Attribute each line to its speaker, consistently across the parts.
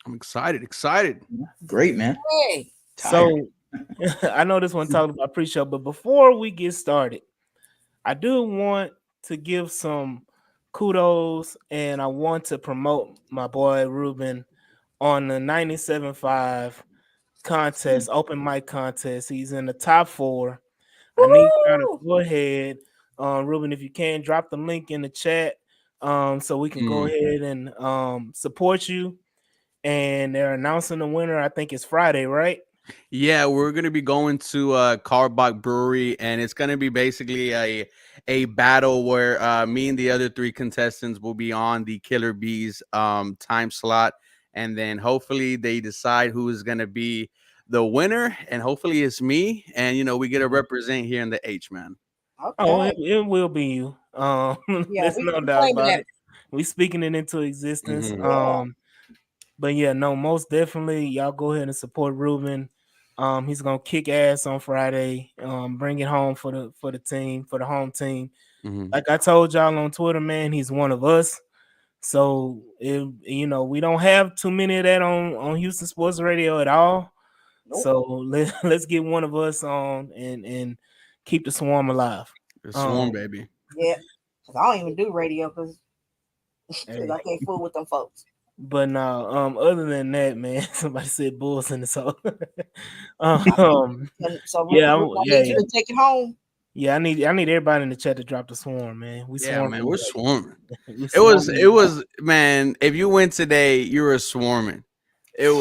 Speaker 1: I'm excited.
Speaker 2: Great, man.
Speaker 3: Hey,
Speaker 2: Tired.
Speaker 4: So I know this one talked about pre-show, but before we get started, I do want to give some kudos and I want to promote my boy Ruben on the 97.5 contest, open mic contest. He's in the top 4. I need y'all to
Speaker 3: woo!
Speaker 4: go ahead. Ruben, if you can, drop the link in the chat so we can go ahead and support you. And they're announcing the winner. I think it's Friday, right?
Speaker 1: Yeah, we're gonna be going to Carbach Brewery, and it's gonna be basically a battle where me and the other 3 contestants will be on the Killer Bees time slot, and then hopefully they decide who is gonna be the winner, and hopefully it's me, and we get to represent here in the H, man.
Speaker 4: Oh,
Speaker 3: Okay.
Speaker 4: it will be you.
Speaker 3: Yeah,
Speaker 4: There's
Speaker 3: we
Speaker 4: no
Speaker 3: can
Speaker 4: doubt
Speaker 3: claim
Speaker 4: about
Speaker 3: that.
Speaker 4: it. We speaking it into existence.
Speaker 1: Mhm.
Speaker 3: Yeah.
Speaker 4: But yeah, no, most definitely, y'all go ahead and support Ruben. He's gonna kick ass on Friday. Bring it home for the team, for the home team.
Speaker 1: Mhm.
Speaker 4: Like I told y'all on Twitter, man, he's one of us. So we don't have too many of that on Houston Sports Radio at all.
Speaker 3: Nope.
Speaker 4: So let's get one of us on and keep the swarm alive.
Speaker 1: The Swarm,
Speaker 4: Um,
Speaker 1: baby.
Speaker 3: Yeah. 'Cause I don't even do radio because
Speaker 4: hey,
Speaker 3: I can't fool with them folks.
Speaker 4: but now, other than that, man, somebody said bulls in the soul.
Speaker 3: And so
Speaker 4: Yeah,
Speaker 3: I need you to take it home.
Speaker 4: yeah. I need everybody in the chat to drop the swarm, man. We
Speaker 1: Yeah,
Speaker 4: swarming.
Speaker 1: man, we're swarming.
Speaker 4: We
Speaker 1: It was,
Speaker 4: swarming.
Speaker 1: it was, man. If you went today, you were swarming. It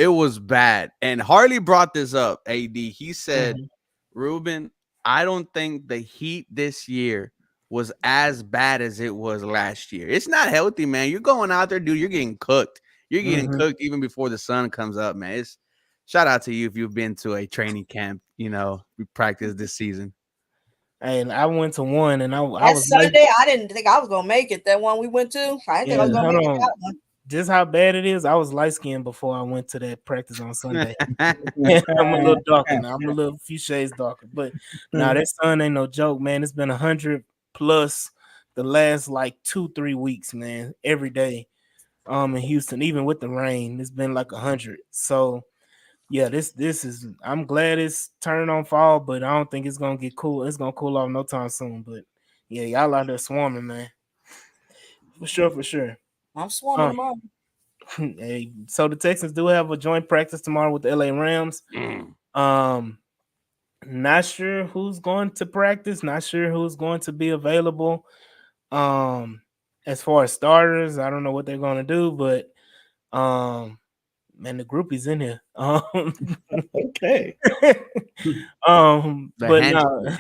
Speaker 1: was bad. And Harley brought this up. Ad, he said,
Speaker 4: Mhm.
Speaker 1: Ruben, I don't think the heat this year was as bad as it was last year. It's not healthy, man. You're going out there, dude. You're getting cooked. You're getting
Speaker 4: Mhm.
Speaker 1: cooked even before the sun comes up, man. It's shout out to you if you've been to a training camp. We practiced this season.
Speaker 4: And I went to one, and I
Speaker 3: That
Speaker 4: was like,
Speaker 3: Sunday, I didn't think I was gonna make it. That one we went to, I didn't think I
Speaker 4: yeah,
Speaker 3: was gonna
Speaker 4: hold
Speaker 3: make it
Speaker 4: on.
Speaker 3: that one.
Speaker 4: Just how bad it is. I was light skinned before I went to that practice on Sunday. I'm a little darker now. I'm a little few shades darker, but now that sun ain't no joke, man. It's been 100 plus the last like 2-3 weeks, man. Every day, in Houston, even with the rain, it's been like 100. So yeah, this is. I'm glad it's turning on fall, but I don't think it's gonna get cool. It's gonna cool off no time soon. But yeah, y'all out there swarming, man, for sure, for sure.
Speaker 3: I'm swarming tomorrow.
Speaker 4: Hey, so the Texans do have a joint practice tomorrow with the LA Rams.
Speaker 1: Mm.
Speaker 4: Not sure who's going to practice, not sure who's going to be available. As far as starters, I don't know what they're going to do, but man, the groupies in here.
Speaker 2: Okay.
Speaker 1: The
Speaker 4: But
Speaker 1: handshake.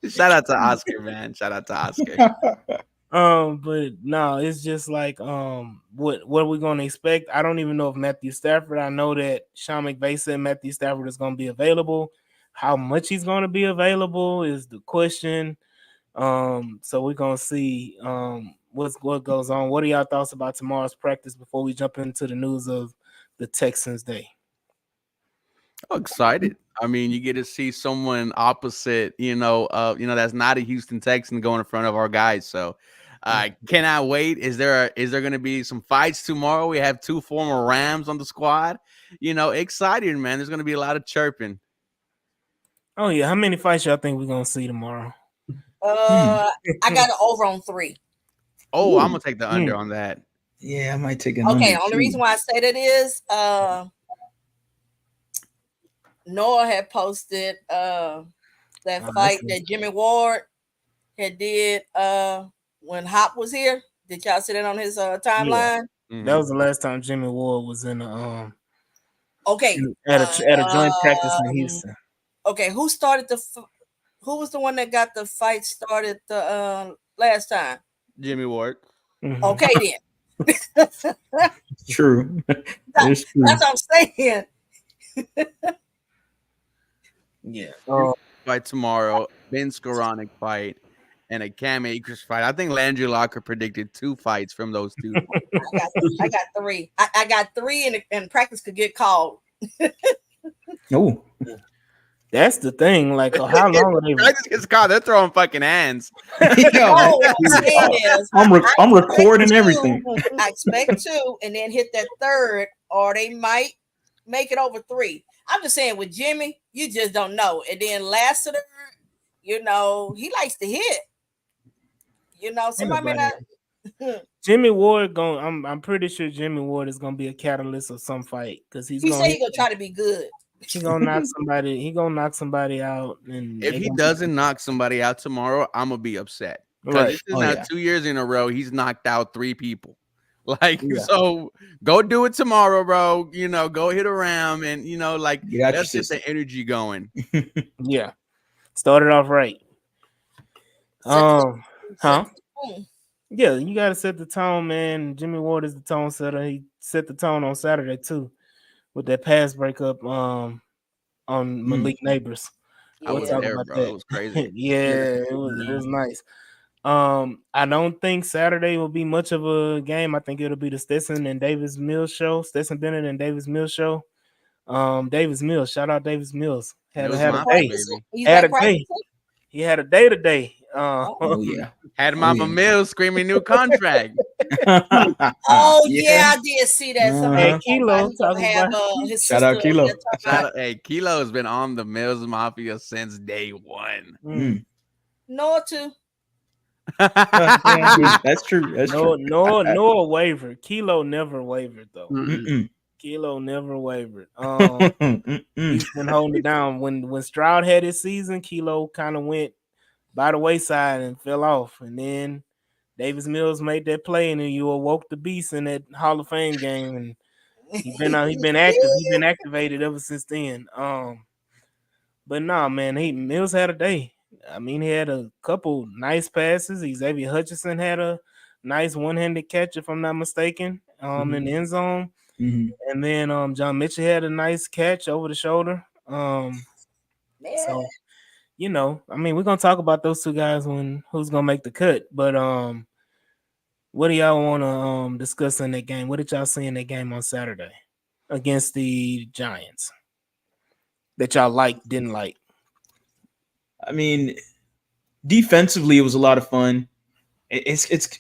Speaker 4: no.
Speaker 1: Shout out to Oscar, man. Shout out to Oscar.
Speaker 4: But no, it's just like what are we gonna expect? I don't even know if Matthew Stafford. I know that Sean McVay said Matthew Stafford is gonna be available. How much he's gonna be available is the question. So we're gonna see what goes on. What are y'all thoughts about tomorrow's practice before we jump into the news of the Texans Day?
Speaker 1: Oh, excited. I mean, you get to see someone opposite, that's not a Houston Texan going in front of our guys. So I cannot wait. Is there going to be some fights tomorrow? We have 2 former Rams on the squad. Excited, man. There's going to be a lot of chirping.
Speaker 4: Oh yeah, how many fights y'all think we're gonna see tomorrow?
Speaker 3: I got it over on 3.
Speaker 1: Oh,
Speaker 2: Ooh.
Speaker 1: I'm gonna take the under on that.
Speaker 2: Yeah, I might take an
Speaker 3: Okay,
Speaker 2: under
Speaker 3: only
Speaker 2: too.
Speaker 3: reason why I say that is Noah had posted that fight that Jimmy Ward had did when Hop was here. Did y'all see that on his timeline?
Speaker 4: Yeah. That was the last time Jimmy Ward was in
Speaker 3: okay
Speaker 4: at a joint practice in Houston.
Speaker 3: Okay, who started who was the one that got the fight started the last time?
Speaker 1: Jimmy Ward.
Speaker 4: Mm-hmm.
Speaker 3: Okay then.
Speaker 2: True.
Speaker 3: That's what I'm saying.
Speaker 4: Yeah.
Speaker 1: Fight tomorrow. Ben Skoranek fight. And a Cam Akers fight. I think Landry Locker predicted 2 fights from those 2.
Speaker 3: I got 3. I got 3, and practice could get called.
Speaker 2: Oh,
Speaker 4: That's the thing. Like, how long are they?
Speaker 1: Practice gets caught. They're throwing fucking hands.
Speaker 2: Yo,
Speaker 3: No, what I'm saying is,
Speaker 2: I'm recording
Speaker 3: two,
Speaker 2: everything.
Speaker 3: I expect 2, and then hit that third, or they might make it over 3. I'm just saying with Jimmy, you just don't know. And then Lassiter, he likes to hit. Somebody may not.
Speaker 4: Jimmy Ward I'm pretty sure Jimmy Ward is gonna be a catalyst of some fight because
Speaker 3: He said he's gonna try to be good.
Speaker 4: He gonna knock somebody. He gonna knock somebody out. And
Speaker 1: if he doesn't knock somebody out tomorrow, I'm gonna be upset. Because
Speaker 4: right.
Speaker 1: this is now 2 years in a row he's knocked out 3 people. So go do it tomorrow, bro. Go hit around and let's get the energy going.
Speaker 4: Yeah, started off right. Yeah, you gotta set the tone, man. Jimmy Ward is the tone setter. He set the tone on Saturday too, with that pass breakup on Malik Neighbors.
Speaker 1: I was there, bro. It was crazy.
Speaker 4: Yeah, it was nice. I don't think Saturday will be much of a game. I think it'll be the Stetson and Davis Mills show. Stetson Bennett and Davis Mills show. Davis Mills, shout out Davis Mills. Had a day. Had a day. He had a day today.
Speaker 2: Oh yeah.
Speaker 1: Had Mama Mills screaming new contract.
Speaker 3: Oh yeah, I did see that.
Speaker 4: Hey, Kilo
Speaker 3: his
Speaker 2: shout out Kilo.
Speaker 1: Hey, Kilo has been on the Mills Mafia since day one.
Speaker 3: Noah too.
Speaker 2: That's true. That's true.
Speaker 4: Noah wavered. Kilo never wavered though. Kilo never wavered. He's been holding it down. When Stroud had his season, Kilo kind of went by the wayside and fell off. And then Davis Mills made that play, and then you awoke the beast in that Hall of Fame game. And he's been active. He's been activated ever since then. But nah, man, Mills had a day. I mean, he had a couple nice passes. Xavier Hutchinson had a nice one-handed catch, if I'm not mistaken, in the end zone. And then John Mitchell had a nice catch over the shoulder. So, I mean, we're gonna talk about those two guys who's gonna make the cut. But what do y'all want to discuss in that game? What did y'all see in that game on Saturday against the Giants that y'all didn't like?
Speaker 2: I mean, defensively, it was a lot of fun. It's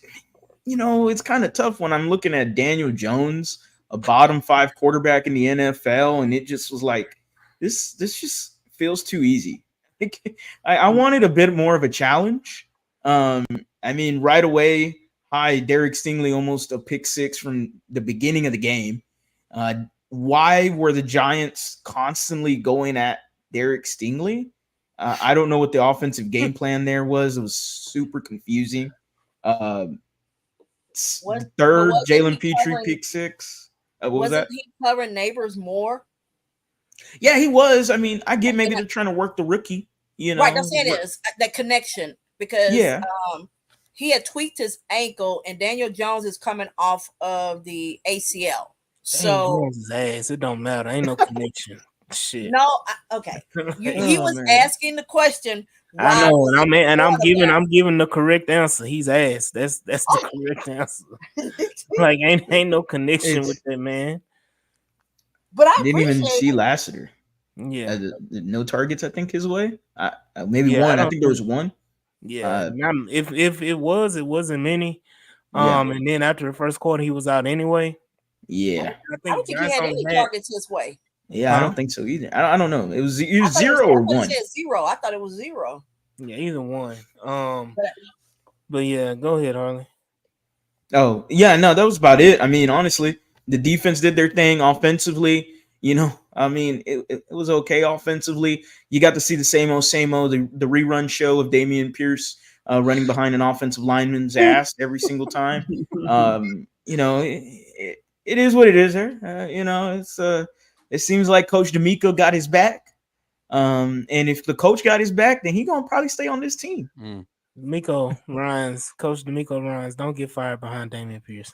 Speaker 2: kind of tough when I'm looking at Daniel Jones, a bottom 5 quarterback in the NFL, and it just was like, this just feels too easy. I wanted a bit more of a challenge. I mean, right away, Derek Stingley, almost a pick 6 from the beginning of the game. Why were the Giants constantly going at Derek Stingley? I don't know what the offensive game plan there was. It was super confusing. Third, Jalen Petrie pick 6. What was that?
Speaker 3: He covering Neighbors more?
Speaker 2: Yeah, he was. I mean, I get maybe they're trying to work the rookie.
Speaker 3: Right. That's it is that connection because he had tweaked his ankle, and Daniel Jones is coming off of the ACL. So
Speaker 4: his ass, it don't matter. Ain't no connection. Shit.
Speaker 3: No, okay. He was asking the question.
Speaker 4: I know, and I'm giving the correct answer. He's ass. That's the correct answer. Like ain't no connection with that man.
Speaker 3: But I
Speaker 2: didn't even see Lassiter.
Speaker 4: Yeah,
Speaker 2: no targets. I think his way. Maybe one. I think there was one.
Speaker 4: Yeah, if it wasn't many. And then after the first quarter, he was out anyway.
Speaker 2: Yeah,
Speaker 3: I don't think he had any targets his way.
Speaker 2: Yeah, I don't think so either. I don't know. It was 0 or 1.
Speaker 3: It said 0. I thought it was 0.
Speaker 4: Yeah, either one. But yeah, go ahead, Harley.
Speaker 2: Oh yeah, no, that was about it. I mean, honestly, the defense did their thing offensively. I mean, it was okay offensively. You got to see the same old, the rerun show of Dameon Pierce running behind an offensive lineman's ass every single time. It is what it is. It seems like Coach D'Amico got his back. And if the coach got his back, then he gonna probably stay on this team.
Speaker 4: Coach D'Amico Ryans, don't get fired behind Dameon Pierce.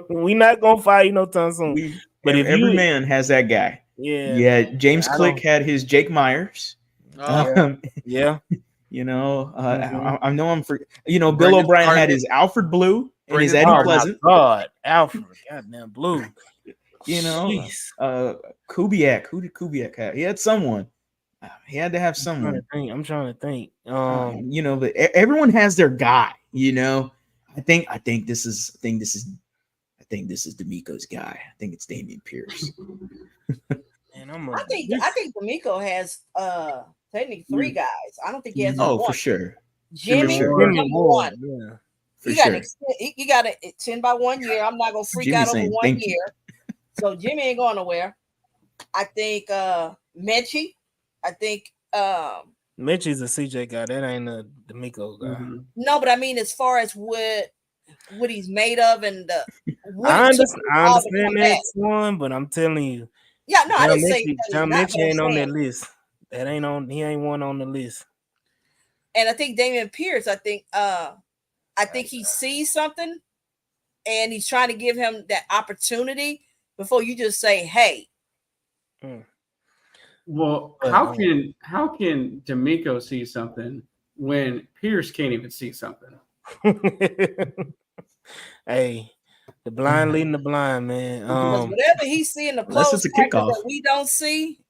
Speaker 4: We not gonna fire you no time soon.
Speaker 2: But if every man has that guy. Yeah. James Click had his Jake Myers.
Speaker 4: Yeah.
Speaker 2: I know I'm for. Bill O'Brien had his Alfred Blue and his Eddie Pleasant.
Speaker 4: God, Alfred, goddamn Blue. Jeez.
Speaker 2: Kubiak. Who did Kubiak have? He had someone. He had to have someone.
Speaker 4: I'm trying to think.
Speaker 2: But everyone has their guy. I think this is D'Amico's guy. I think it's Damian Pierce.
Speaker 4: Man,
Speaker 3: I think D'Amico has technically 3 guys. I don't think he has
Speaker 2: Oh,
Speaker 3: one.
Speaker 2: for sure.
Speaker 3: Jimmy,
Speaker 2: sure.
Speaker 3: number one.
Speaker 4: Yeah.
Speaker 3: You got to extend by 1 year. I'm not gonna freak
Speaker 2: Jimmy
Speaker 3: out over
Speaker 2: saying,
Speaker 3: 1
Speaker 2: "Thank you."
Speaker 3: year. So Jimmy ain't going nowhere. I think Mechie. I think
Speaker 4: Mitchie's a CJ guy. That ain't a D'Amico guy.
Speaker 3: no, but I mean as far as what he's made of and
Speaker 4: I understand that one, but I'm telling you,
Speaker 3: yeah, no, I didn't say
Speaker 4: John Mitchell ain't on that list. He ain't one on the list.
Speaker 3: And I think Damian Pierce, I think he sees something and he's trying to give him that opportunity before you just say, hey.
Speaker 5: Well, how can D'Amico see something when Pierce can't even see something?
Speaker 4: Hey, the blind leading the blind, man.
Speaker 3: Because whatever he's seeing the close
Speaker 2: it's a kickoff
Speaker 3: that we don't see.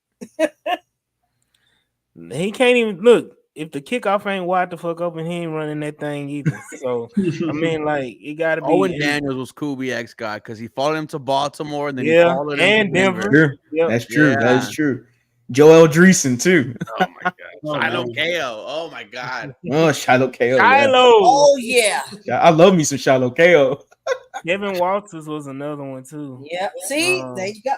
Speaker 4: He can't even look. If the kickoff ain't wide the fuck open, he ain't running that thing either. So I mean, like, it gotta be.
Speaker 1: Owen Daniels was Kubiak's guy because he followed him to Baltimore and then he followed him
Speaker 4: and
Speaker 1: to Denver.
Speaker 2: Sure. Yep. That's true. Yeah. That is true. Joel Dreesen too.
Speaker 1: Oh my god. Shiloh KO. Oh my god.
Speaker 2: Oh, Shiloh KO.
Speaker 4: Shiloh.
Speaker 3: Oh yeah.
Speaker 2: I love me some Shiloh KO.
Speaker 4: Kevin Walters was another one too.
Speaker 3: Yeah. See, there you go.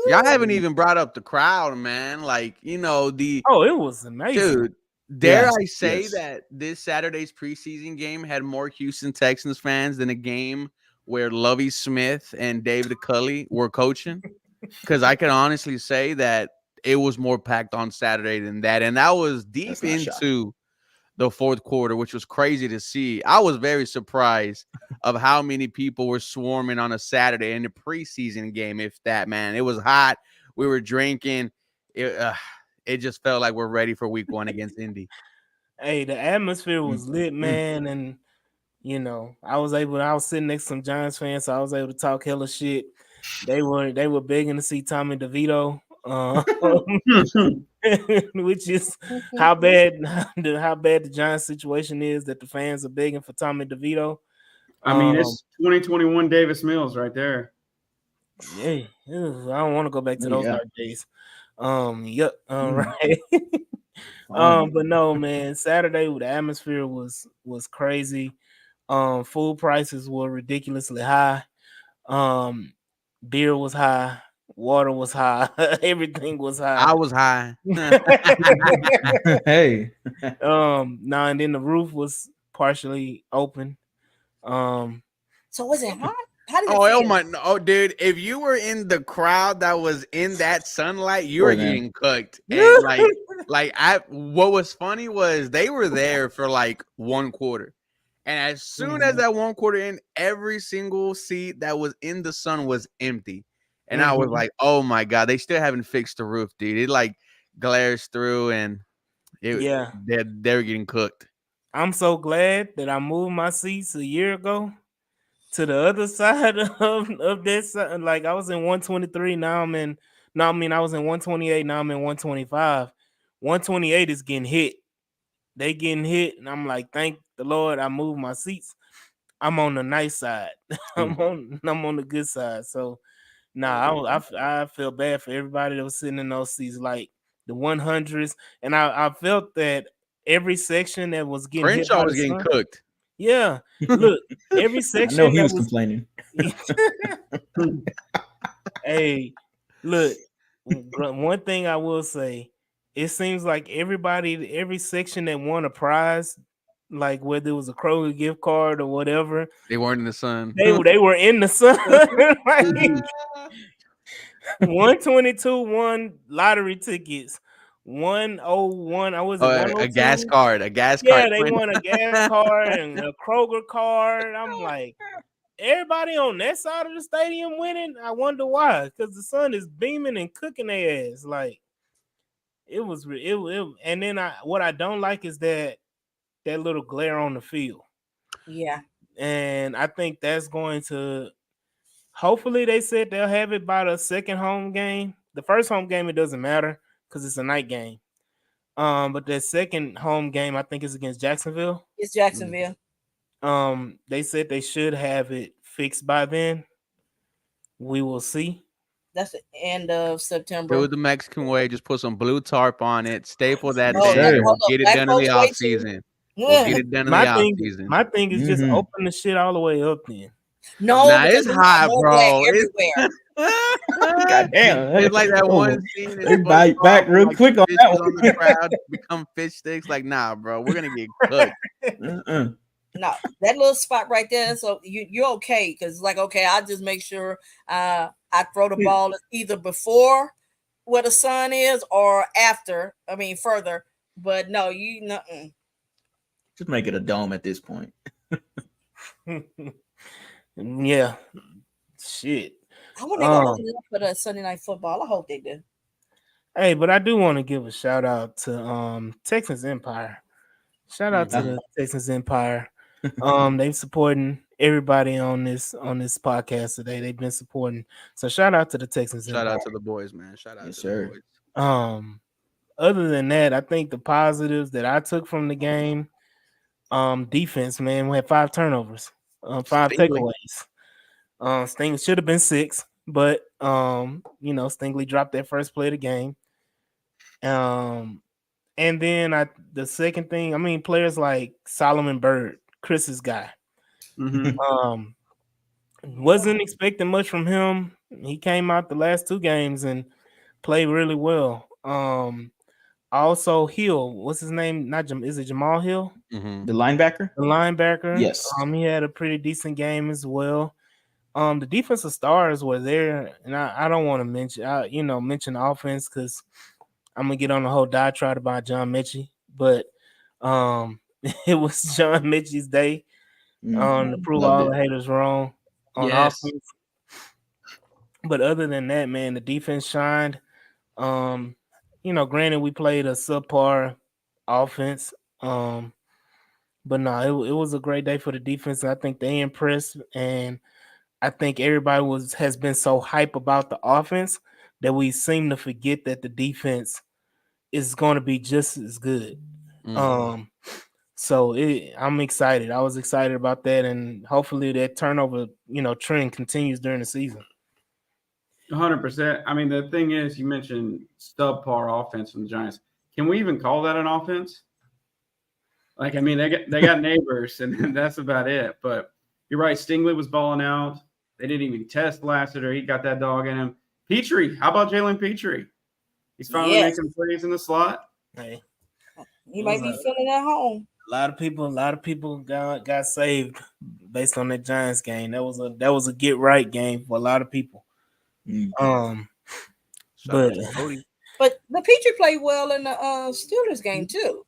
Speaker 1: Y'all haven't even brought up the crowd, man. Like,
Speaker 4: it was amazing.
Speaker 1: Dude, dare I say that this Saturday's preseason game had more Houston Texans fans than a game where Lovie Smith and David Culley were coaching? Because I can honestly say that it was more packed on Saturday than that. And that was deep into the fourth quarter, which was crazy to see. I was very surprised of how many people were swarming on a Saturday in the preseason game, if that, man. It was hot. We were drinking. It just felt like we're ready for week 1 against Indy.
Speaker 4: Hey, the atmosphere was lit, man. And, I was sitting next to some Giants fans, so I was able to talk hella shit. They were begging to see Tommy DeVito, which is how bad the Giants situation is, that the fans are begging for Tommy DeVito.
Speaker 5: I mean, it's 2021 Davis Mills right there.
Speaker 4: Yeah, I don't want to go back to those dark days. Yep. Right. But no, man, Saturday the atmosphere was crazy. Food prices were ridiculously high. Beer was high, water was high, everything was high.
Speaker 1: I was high.
Speaker 2: Hey.
Speaker 4: And then the roof was partially open.
Speaker 3: So was it hot? How did it feel?
Speaker 1: Oh, dude! If you were in the crowd that was in that sunlight, you were getting cooked. And what was funny was they were there for like 1 quarter, and as soon as that 1 quarter in, every single seat that was in the sun was empty, and I was like, "Oh my god, they still haven't fixed the roof, dude!" It like glares through, and they're getting cooked.
Speaker 4: I'm so glad that I moved my seats a year ago to the other side of this. Like, I was in 123, I was in 128, now I'm in 125. 128 is getting hit. They getting hit, and I'm like, thank the Lord I moved my seats. I'm on the nice side. I'm on the good side. So I feel bad for everybody that was sitting in those seats, like the 100s, and I felt that every section that was getting
Speaker 1: Crenshaw was getting cooked.
Speaker 4: Yeah, look, every section.
Speaker 2: I know he was complaining.
Speaker 4: Hey, look, one thing I will say, it seems like every section that won a prize, like whether it was a Kroger gift card or whatever,
Speaker 1: they weren't in the sun.
Speaker 4: They were in the sun. 122 won lottery tickets. 101.
Speaker 1: A gas card.
Speaker 4: Yeah, they won a gas card and a Kroger card. I'm like, everybody on that side of the stadium winning. I wonder why? Because the sun is beaming and cooking their ass. Like, it was. And then what I don't like is that little glare on the field.
Speaker 3: Yeah.
Speaker 4: And I think that's going to Hopefully, they said they'll have it by the second home game. The first home game, it doesn't matter because it's a night game. But the second home game, I think, is against Jacksonville.
Speaker 3: It's Jacksonville.
Speaker 4: They said they should have it fixed by then. We will see.
Speaker 3: That's the end of
Speaker 1: Do
Speaker 3: September.
Speaker 1: it the Mexican way. Just put some blue tarp on it. Staple that
Speaker 2: Yes,
Speaker 3: Oh,
Speaker 1: thing.
Speaker 2: sir.
Speaker 1: And we'll
Speaker 3: hold up.
Speaker 1: get it
Speaker 3: Black
Speaker 1: done in the
Speaker 3: folks
Speaker 1: off
Speaker 3: way too.
Speaker 1: season. We'll get it done in the off season.
Speaker 4: My thing is just
Speaker 2: Mhm.
Speaker 4: open the shit all the way up then.
Speaker 3: No,
Speaker 1: Nah,
Speaker 3: because
Speaker 1: it's
Speaker 3: we got
Speaker 1: hot,
Speaker 3: more
Speaker 1: bro.
Speaker 3: black
Speaker 1: It's
Speaker 3: everywhere.
Speaker 2: Goddamn.
Speaker 1: It's like that
Speaker 2: Oh,
Speaker 1: one scene in
Speaker 2: they bite
Speaker 1: SpongeBob
Speaker 2: back
Speaker 1: where,
Speaker 2: real
Speaker 1: like,
Speaker 2: quick
Speaker 1: the
Speaker 2: on that
Speaker 1: fishes
Speaker 2: one.
Speaker 1: on the crowd become fish sticks. Like, nah, bro, we're gonna get cooked.
Speaker 2: Uh-uh.
Speaker 3: No, that little spot right there. So you're okay because like okay, I'll just make sure I throw the ball either before where the sun is or after. I mean further. But no, you nothing.
Speaker 2: Just make it a dome at this point.
Speaker 4: Yeah, shit.
Speaker 3: I want they gonna open it up for the Sunday night football. I hope they do.
Speaker 4: Hey, but I do want to give a shout out to Texas Empire. Shout out to the Texas Empire. They've supporting everybody on this podcast today. They've been supporting. So shout out to the Texans
Speaker 1: Shout
Speaker 4: Empire.
Speaker 1: out to the boys, man. Shout out
Speaker 2: Yes,
Speaker 1: to
Speaker 2: sir.
Speaker 1: the boys.
Speaker 4: Other than that, I think the positives that I took from the game, defense, man, we had 5 turnovers, 5
Speaker 1: Stingley.
Speaker 4: takeaways. Sting should have been 6, but Stingley dropped that first play of the game. And then the second thing, I mean, players like Solomon Bird, Chris's guy.
Speaker 1: Mm-hmm.
Speaker 4: Wasn't expecting much from him. He came out the last 2 games and played really well. Also Hill, what's his name? Is it Jamal Hill?
Speaker 1: Mm-hmm.
Speaker 2: The linebacker?
Speaker 4: The linebacker.
Speaker 2: Yes.
Speaker 4: He had a pretty decent game as well. The defensive stars were there, and I don't want to mention the offense because I'm gonna get on the whole diatribe about John Mechie, but it was John Mechie's day to prove
Speaker 2: Loved
Speaker 4: all
Speaker 2: it.
Speaker 4: the haters wrong on
Speaker 5: Yes.
Speaker 4: offense. But other than that, man, the defense shined. Granted, we played a subpar offense. But no, it was a great day for the defense. I think they impressed, and I think everybody has been so hype about the offense that we seem to forget that the defense is going to be just as good. So I'm excited. I was excited about that, and hopefully that turnover, trend continues during the season.
Speaker 5: 100%. I mean, the thing is, you mentioned subpar offense from the Giants. Can we even call that an offense? Like, I mean, they got neighbors, and that's about it. But you're right. Stingley was balling out. They didn't even test Lassiter. He got that dog in him. Petrie, how about Jalen Petrie? He's finally making plays in the slot.
Speaker 4: Hey,
Speaker 3: You might be feeling at home.
Speaker 4: A lot of people got saved based on that Giants game. That was a get right game for a lot of people. But
Speaker 3: the Petrie played well in the Steelers game too.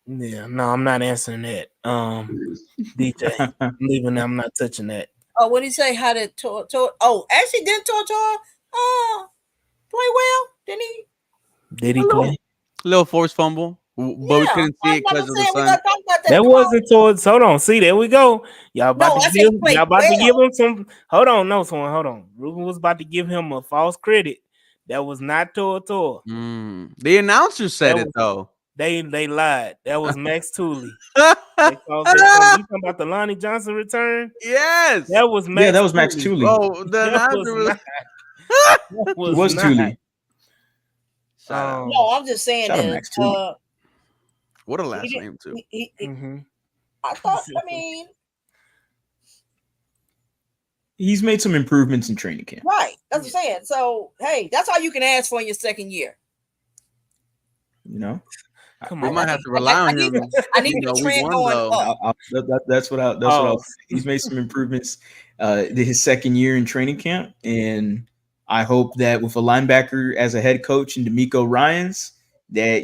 Speaker 4: Yeah, no, I'm not answering that. DJ, I'm leaving that. I'm not touching that.
Speaker 3: Oh, what did he say? How did actually didn't Tortor play well? Didn't he?
Speaker 4: Did he play?
Speaker 1: Little forced fumble, but we couldn't see it because of the sun.
Speaker 4: That wasn't towards. Hold on, see, there we go. Y'all about to give him some. Hold on. Ruben was about to give him a false credit. That was not Tortor.
Speaker 1: The announcer said it though.
Speaker 4: They lied. That was Max Tooley. You talking about the Lonnie Johnson return?
Speaker 1: Yes.
Speaker 4: That was Max.
Speaker 2: Yeah, that was Max Tooley.
Speaker 1: Oh, the announcer
Speaker 2: was Tooley.
Speaker 3: No, I'm just saying that.
Speaker 1: What a last name too.
Speaker 3: I thought. I mean,
Speaker 2: he's made some improvements in training camp.
Speaker 3: Right. That's what I'm saying. So hey, that's all you can ask for in your second year.
Speaker 2: You know.
Speaker 1: Come on, we might have to rely on him.
Speaker 3: I need the trend going up.
Speaker 2: That's what I'll say. He's made some improvements his second year in training camp, and I hope that with a linebacker as a head coach and D'Amico Ryans, that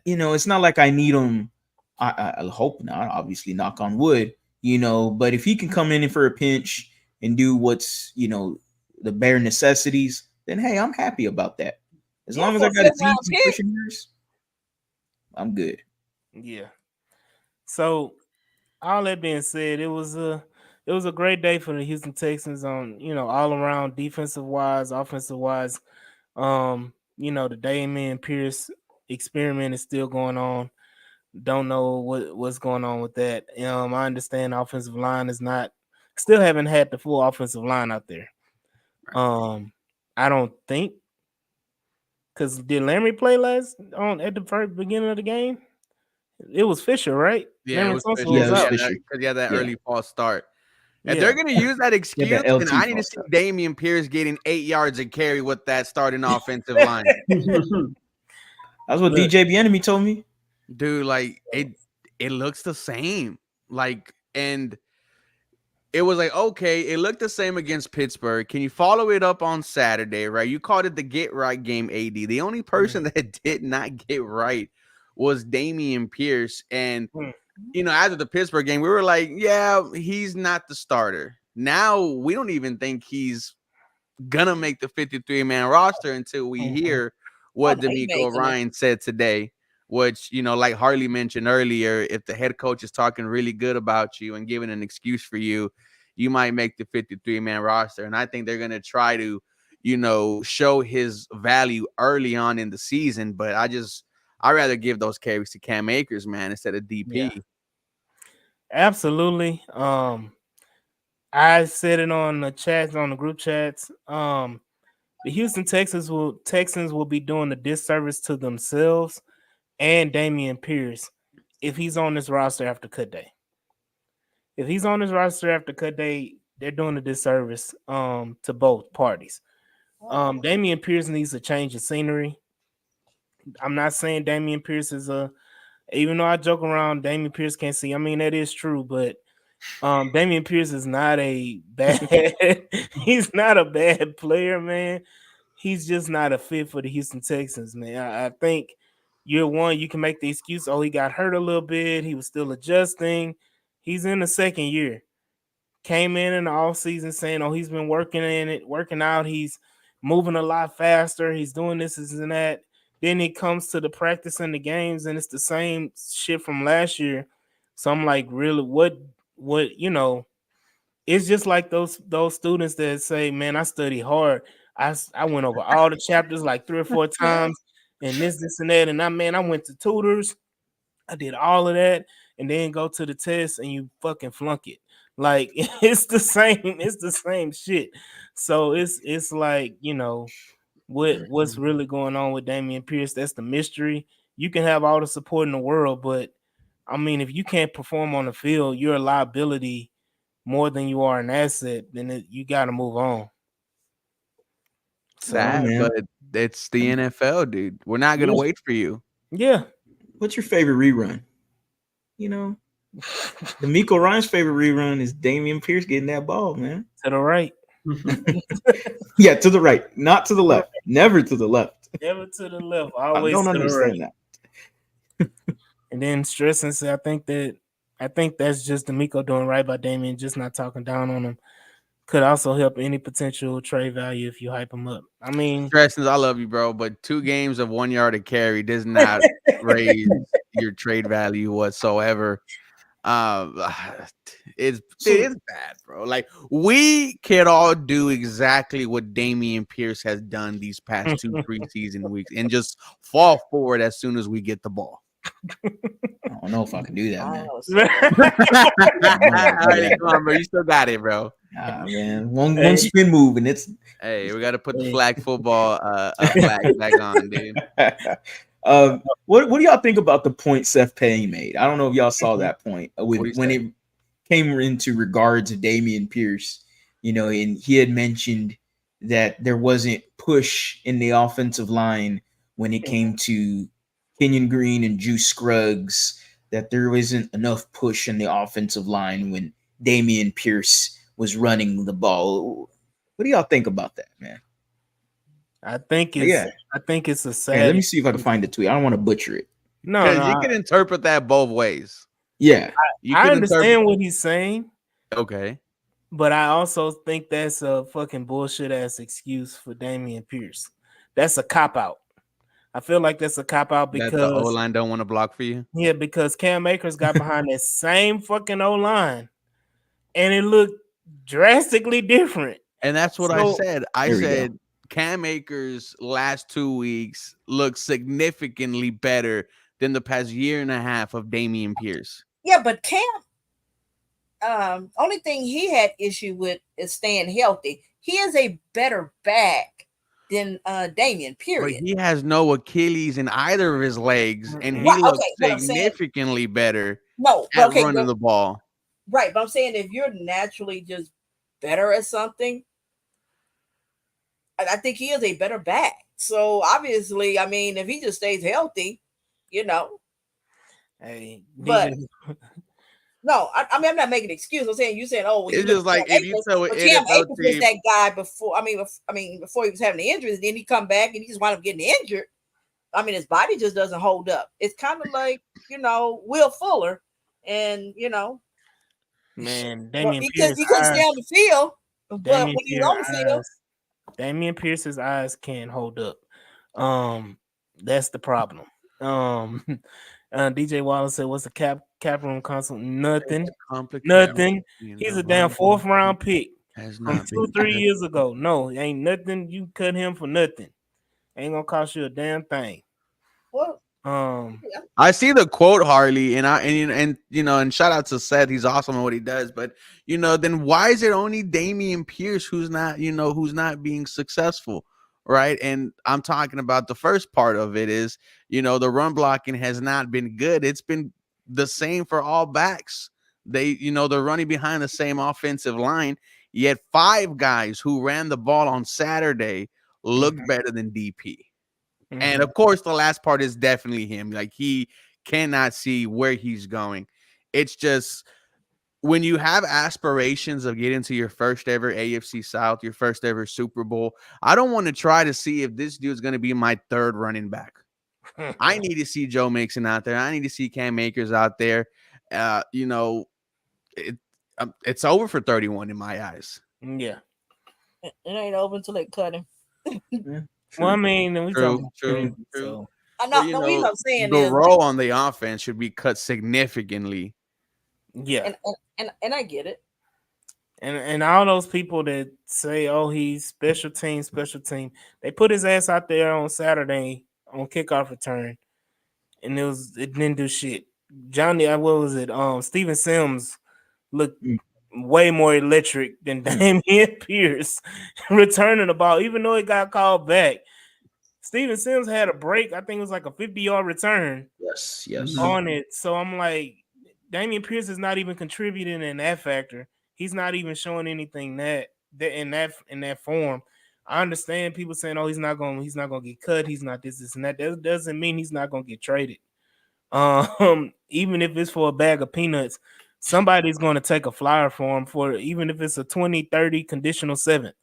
Speaker 2: it's not like I need him. I hope not. Obviously, knock on wood. But if he can come in for a pinch and do what's the bare necessities, then hey, I'm happy about that. As long as I got his pushing years, I'm good.
Speaker 4: Yeah. So, all that being said, it was a it was a great day for the Houston Texans on, all around defensive wise, offensive wise. The Damian Pierce experiment is still going on. Don't know what's going on with that. I understand offensive line is not still haven't had the full offensive line out there. I don't think because did Laramie play at the very beginning of the game? It was Fisher, right?
Speaker 1: Yeah, it was Fisher.
Speaker 2: Yeah, it was
Speaker 1: Yeah,
Speaker 2: Fisher.
Speaker 1: because he had that
Speaker 2: Yeah.
Speaker 1: early false start. If
Speaker 4: Yeah.
Speaker 1: they're gonna use that excuse,
Speaker 2: that
Speaker 1: then
Speaker 2: LT
Speaker 1: I need to
Speaker 2: false
Speaker 1: see
Speaker 2: start.
Speaker 1: Damian Pierce getting 8 yards of carry with that starting offensive line.
Speaker 2: That's what
Speaker 4: Look.
Speaker 2: DJ Bienemy told me.
Speaker 1: Dude, like it looks the same. Like, and it was like, okay, it looked the same against Pittsburgh. Can you follow it up on Saturday, right? You called it the get right game, AD. The only person that did not get right was Damian Pierce. And after the Pittsburgh game, we were like, yeah, he's not the starter. Now we don't even think he's gonna make the 53-man roster until we hear what
Speaker 3: Oh, he
Speaker 1: D'Amico
Speaker 3: making it.
Speaker 1: Ryan said today. Which, like Harley mentioned earlier, if the head coach is talking really good about you and giving an excuse for you, you might make the 53-man roster. And I think they're gonna try to, show his value early on in the season. But I'd rather give those carries to Cam Akers, man, instead of DP.
Speaker 4: Yeah. Absolutely. I said it on the chats, on the group chats. The Houston Texans will be doing a disservice to themselves and Damian Pierce if he's on this roster after cut day. If he's on this roster after cut day, they're doing a disservice to both parties. Damian Pierce needs a change of scenery. I'm not saying Damian Pierce is even though I joke around, Damian Pierce can't see. I mean, that is true, but Damian Pierce is not a bad he's not a bad player, man. He's just not a fit for the Houston Texans, man. I think year one, you can make the excuse, he got hurt a little bit. He was still adjusting. He's in the second year. Came in the offseason saying, he's been working out. He's moving a lot faster. He's doing this and that. Then it comes to the practice and the games, and it's the same shit from last year. So I'm like, really, what, it's just like those students that say, man, I study hard. I went over all the chapters like 3 or 4 times and this and that. And I went to tutors. I did all of that and then go to the test and you fucking flunk it. Like it's the same shit. So it's like, what's really going on with Damian Pierce? That's the mystery. You can have all the support in the world, but I mean, if you can't perform on the field, you're a liability more than you are an asset, then you got to move on.
Speaker 1: Sad, but it's the NFL, dude. We're not gonna wait for you.
Speaker 4: Yeah.
Speaker 2: What's your favorite rerun? D'Amico Ryan's favorite rerun is Damian Pierce getting that ball, man.
Speaker 4: To the right.
Speaker 2: Yeah, to the right, not to the left. Never to the left.
Speaker 4: Never to the left. Always
Speaker 2: I don't
Speaker 4: to
Speaker 2: understand
Speaker 4: the right. And then stressing, I think that's just D'Amico doing right by Damian, just not talking down on him. Could also help any potential trade value if you hype him up. I mean,
Speaker 1: Stressins, I love you, bro, but 2 games of 1 yard of carry does not raise your trade value whatsoever. It's bad, bro. Like we can all do exactly what Damian Pierce has done these past 2 preseason weeks and just fall forward as soon as we get the ball.
Speaker 2: I don't know if I can do that, man.
Speaker 1: All right, come on, bro. You still got it, bro.
Speaker 2: Man. One spin move and it's.
Speaker 1: Hey, we got to put the flag football flag back on, dude.
Speaker 2: What do y'all think about the point Seth Payne made? I don't know if y'all saw that point when it came into regards of Damian Pierce, and he had mentioned that there wasn't push in the offensive line when it came to Kenyon Green and Juice Scruggs, that there isn't enough push in the offensive line when Damian Pierce was running the ball. What do y'all think about that, man?
Speaker 4: I think it's a sad.
Speaker 2: Let me see if I can find the tweet. I don't want to butcher it.
Speaker 1: No, you can interpret that both ways.
Speaker 2: Yeah,
Speaker 4: I understand what he's saying.
Speaker 1: Okay,
Speaker 4: but I also think that's a fucking bullshit ass excuse for Damian Pierce. That's a cop out. I feel like that's a cop out because
Speaker 1: the O line don't want to block for you.
Speaker 4: Yeah, because Cam Akers got behind that same fucking O line and it looked drastically different.
Speaker 1: And that's what I
Speaker 4: So
Speaker 1: said. I
Speaker 2: There we go.
Speaker 1: said Cam Akers' last 2 weeks look significantly better than the past year and a half of Damian Pierce.
Speaker 3: Yeah, but Cam, only thing he had issue with is staying healthy. He is a better back than Damian.
Speaker 1: But
Speaker 3: Period.
Speaker 1: he has no Achilles in either of his legs, and
Speaker 4: Mm-mm.
Speaker 1: he
Speaker 3: Right.
Speaker 1: looks
Speaker 3: Okay. But I'm saying
Speaker 1: significantly better
Speaker 3: no. But
Speaker 1: at
Speaker 3: okay.
Speaker 1: running
Speaker 3: But
Speaker 1: the ball.
Speaker 3: right. But I'm saying if you're naturally just better at something, I think he is a better back. So obviously, I mean, if he just stays healthy, you know.
Speaker 4: Hey,
Speaker 3: But
Speaker 4: DJ,
Speaker 3: no, I mean, I'm not making an excuse. I'm saying you said, oh, well, you
Speaker 1: It's
Speaker 3: look
Speaker 1: just
Speaker 3: at Cam
Speaker 1: like if you
Speaker 3: Akers,
Speaker 1: tell an
Speaker 3: but Cam
Speaker 1: NFL
Speaker 3: Akers was
Speaker 1: team,
Speaker 3: that guy before. I mean, before he was having the injuries, then he come back and he just wound up getting injured. I mean, his body just doesn't hold up. It's kind of like Will Fuller, and
Speaker 4: man,
Speaker 3: well,
Speaker 4: Damian
Speaker 3: because
Speaker 4: Pierce
Speaker 3: he couldn't stay
Speaker 4: eyes,
Speaker 3: on the field, but
Speaker 4: Damian
Speaker 3: when he was
Speaker 4: Pierce
Speaker 3: on the field,
Speaker 4: eyes, Damian Pierce's eyes can't hold up. That's the problem. Um, DJ Wallace said, "What's the cap room console? Nothing,
Speaker 1: complicated.
Speaker 4: nothing. He's a damn 4th-round pick
Speaker 1: Has
Speaker 4: from
Speaker 1: not
Speaker 4: 2-3 years ago. No, ain't nothing. You cut him for nothing. Ain't gonna cost you a damn thing.
Speaker 3: well, yeah.
Speaker 1: I see the quote, Harley, and shout out to Seth. He's awesome at what he does. But then why is it only Damian Pierce who's not being successful, right? And I'm talking about the first part of it is the run blocking has not been good. It's been the same for all backs. They're running behind the same offensive line. Yet 5 guys who ran the ball on Saturday looked better than DP. And of course, the last part is definitely him. Like, he cannot see where he's going. It's just when you have aspirations of getting to your first ever AFC South, your first ever Super Bowl, I don't want to try to see if this dude's going to be my third running back. I need to see Joe Mixon out there. I need to see Cam Akers out there. It's over for 31 in my eyes.
Speaker 4: Yeah.
Speaker 3: It ain't over until they cut him.
Speaker 2: Yeah,
Speaker 4: Well, I mean, we talking about
Speaker 1: True.
Speaker 4: him, so
Speaker 3: I
Speaker 1: But
Speaker 3: know. No, what I'm saying
Speaker 1: the
Speaker 3: is,
Speaker 1: role on the offense should be cut significantly.
Speaker 4: yeah.
Speaker 3: and I get it.
Speaker 4: And all those people that say, "Oh, he's special team," they put his ass out there on Saturday on kickoff return, and it didn't do shit. Johnny, what was it? Steven Sims looked way more electric than Damian Pierce returning the ball, even though it got called back. Steven Sims had a break. I think it was like a 50-yard return.
Speaker 2: Yes.
Speaker 4: On it. So I'm like, Damian Pierce is not even contributing in that factor. He's not even showing anything that in that form. I understand people saying, "Oh, he's not gonna get cut. He's not this, and that." That doesn't mean he's not gonna get traded. Even if it's for a bag of peanuts, somebody's gonna take a flyer for him for even if it's a 20-30 conditional 7th.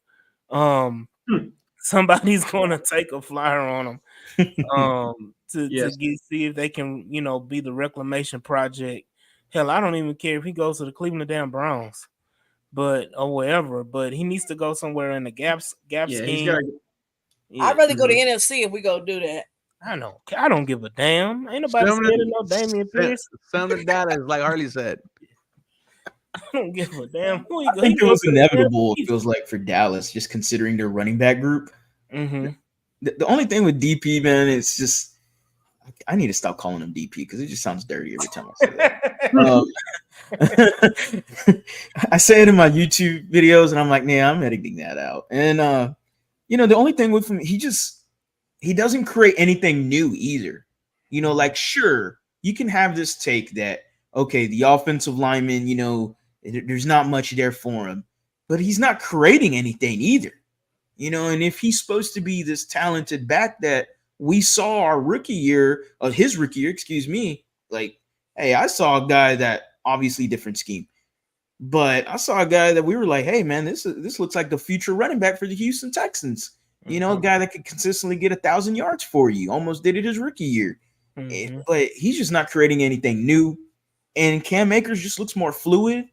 Speaker 4: Somebody's gonna take a flyer on him. To see if they can, be the reclamation project. Hell, I don't even care if he goes to the Cleveland damn Browns, or wherever. But he needs to go somewhere in the gap scheme.
Speaker 3: I'd rather go to NFC if we go do that.
Speaker 4: I don't give a damn. Ain't nobody scared of no Damian Pierce.
Speaker 1: Some of the data is like Harley said.
Speaker 4: I don't give a damn.
Speaker 2: I think it was inevitable. It feels like for Dallas, just considering their running back group.
Speaker 4: Mm-hmm.
Speaker 2: The only thing with DP, man, it's just I need to stop calling him DP because it just sounds dirty every time I say that. I say it in my YouTube videos, and I'm like, nah, I'm editing that out. And the only thing with him, he doesn't create anything new either. Like, sure, you can have this take that okay, the offensive lineman, there's not much there for him, but he's not creating anything either. And if he's supposed to be this talented back that we saw his rookie year, excuse me, like, hey, I saw a guy that obviously different scheme, but I saw a guy that we were like, hey, man, this looks like the future running back for the Houston Texans. A guy that could consistently get 1,000 yards for you. Almost did it his rookie year. But he's just not creating anything new. And Cam Akers just looks more fluid.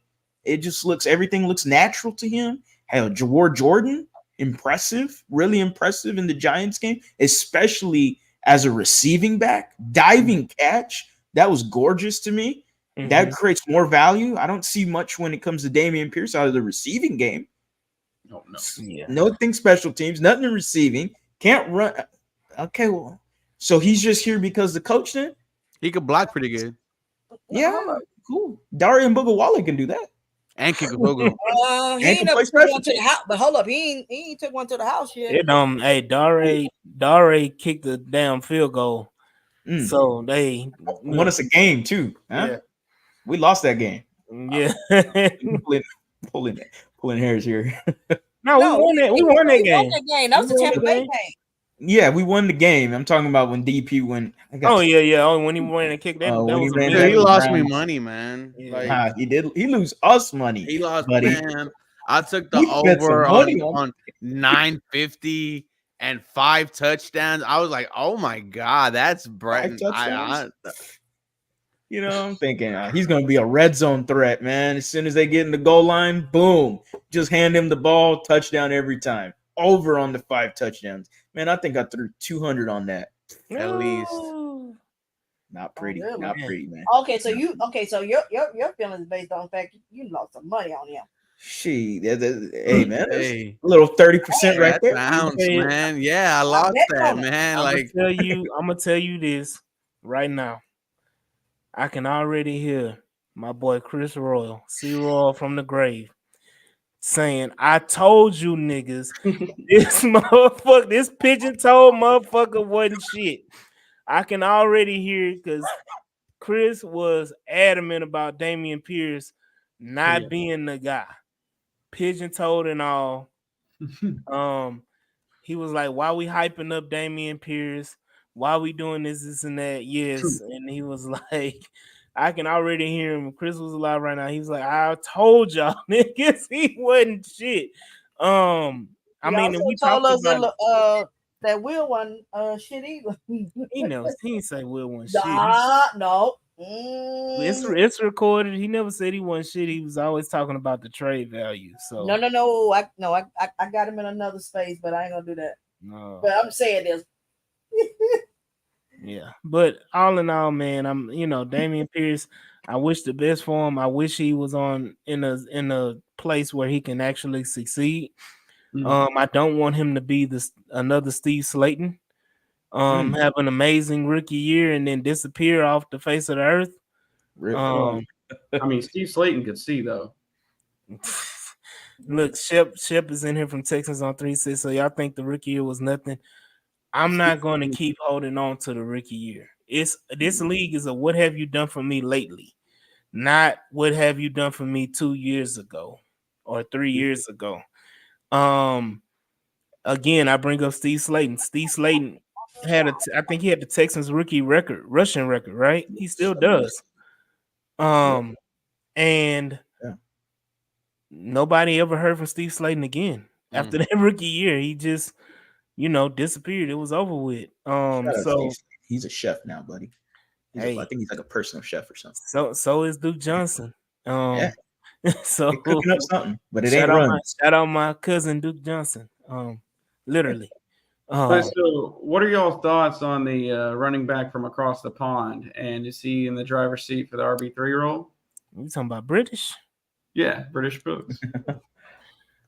Speaker 2: Everything looks natural to him. Hell, Jawar Jordan, impressive, really impressive in the Giants game, especially as a receiving back, diving catch. That was gorgeous to me. That creates more value. I don't see much when it comes to Dameon Pierce out of the receiving game.
Speaker 5: Oh no.
Speaker 4: Yeah.
Speaker 2: Nothing special teams, nothing in receiving. Can't run. Okay, well, so he's just here because the coach then?
Speaker 1: He could block pretty good
Speaker 2: Yeah, cool. Darian Bugawale can do that.
Speaker 1: and kick a field goal.
Speaker 3: He
Speaker 2: And
Speaker 3: ain't
Speaker 2: can
Speaker 3: never
Speaker 2: play
Speaker 3: took
Speaker 2: special
Speaker 3: one to the
Speaker 2: teams.
Speaker 3: house. But hold up, he ain't took one to the house yet.
Speaker 4: It hey Dare kicked the damn field goal. So they
Speaker 2: won us a game too. Huh?
Speaker 4: Yeah.
Speaker 2: We lost that game.
Speaker 4: Yeah.
Speaker 2: Pulling hairs here.
Speaker 4: No, we won that. We won that game.
Speaker 3: That was the Tampa Bay game.
Speaker 2: Yeah, we won the game. I'm talking about when DP went.
Speaker 4: Oh yeah. Oh, when he went and kicked that, that
Speaker 2: when he
Speaker 4: was
Speaker 2: ran
Speaker 1: Dude,
Speaker 2: that
Speaker 1: he lost me
Speaker 2: round.
Speaker 1: money, man.
Speaker 4: Yeah.
Speaker 1: Like
Speaker 2: Nah, he did. He lose us money.
Speaker 1: he lost,
Speaker 2: buddy.
Speaker 1: man. I took the
Speaker 2: We bet some
Speaker 1: over
Speaker 2: money
Speaker 1: on 950 and 5 touchdowns. I was like, oh my god, that's Breton.
Speaker 2: You know, I'm thinking he's going to be a red zone threat, man. As soon as they get in the goal line, boom, just hand him the ball, touchdown every time. Over on the 5 touchdowns. Man, I think I threw 200 on that.
Speaker 1: At least.
Speaker 2: Not pretty.
Speaker 3: really?
Speaker 2: Not pretty, man.
Speaker 3: Okay, so your feelings based on the fact you lost some money on him.
Speaker 2: Hey man,
Speaker 1: Hey,
Speaker 2: a little 30% right
Speaker 1: that
Speaker 2: there.
Speaker 1: sounds, man. Yeah, I lost that, man.
Speaker 4: I'm
Speaker 1: Like,
Speaker 4: gonna tell you this right now. I can already hear my boy Chris Royal, C Royal from the grave, saying, "I told you niggas, this pigeon-toed motherfucker wasn't shit." I can already hear because Chris was adamant about Dameon Pierce not being the guy, pigeon-toed and all. He was like, "Why we hyping up Dameon Pierce? Why we doing this and that?" Yes, and he was like, I can already hear him. Chris was alive right now. He was like, "I told y'all niggas he wasn't shit." I mean, we
Speaker 3: told
Speaker 4: talked
Speaker 3: us
Speaker 4: about
Speaker 3: that Will wasn't shit either.
Speaker 4: he didn't say Will wasn't shit.
Speaker 3: No.
Speaker 4: It's recorded. He never said he wasn't shit. He was always talking about the trade value. So
Speaker 3: no. I got him in another space, but I ain't gonna do that.
Speaker 4: no.
Speaker 3: But I'm saying this.
Speaker 4: Yeah, but all in all, man, Dameon Pierce. I wish the best for him. I wish he was in a place where he can actually succeed. I don't want him to be another Steve Slayton. Have an amazing rookie year and then disappear off the face of the earth.
Speaker 5: I mean, Steve Slayton could see though.
Speaker 4: Look, Shep is in here from Texans on 3-6. So y'all think the rookie year was nothing? I'm not going to keep holding on to the rookie year. This league is a what have you done for me lately, not what have you done for me 2 years ago or 3 years ago. Again, I bring up Steve Slayton. Steve Slayton I think he had the Texans rookie rushing record, right? He still does. And nobody ever heard from Steve Slayton again after that rookie year. He just disappeared. It was over with. So
Speaker 2: he's a chef now, buddy. I think he's like a personal chef or something.
Speaker 4: So is Duke Johnson. So
Speaker 2: they're cooking up something, but it ain't
Speaker 4: shout out my cousin Duke Johnson. Literally.
Speaker 5: So, what are y'all's thoughts on the running back from across the pond? And is he in the driver's seat for the RB3 role?
Speaker 4: You talking about British?
Speaker 5: Yeah, British Brooks.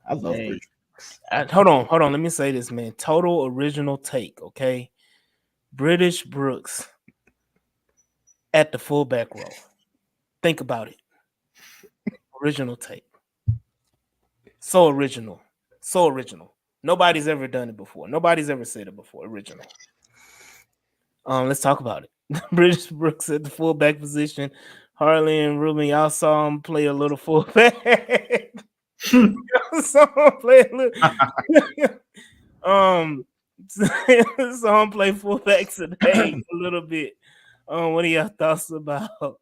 Speaker 2: I love British.
Speaker 4: Hold on. Let me say this, man. Total original take, okay? British Brooks at the fullback role. Think about it. Original take. So original. Nobody's ever done it before. Nobody's ever said it before. Original. Let's talk about it. British Brooks at the fullback position. Harley and Ruben, y'all saw him play a little fullback. Saw him play fullback today a little bit. What are y'all thoughts about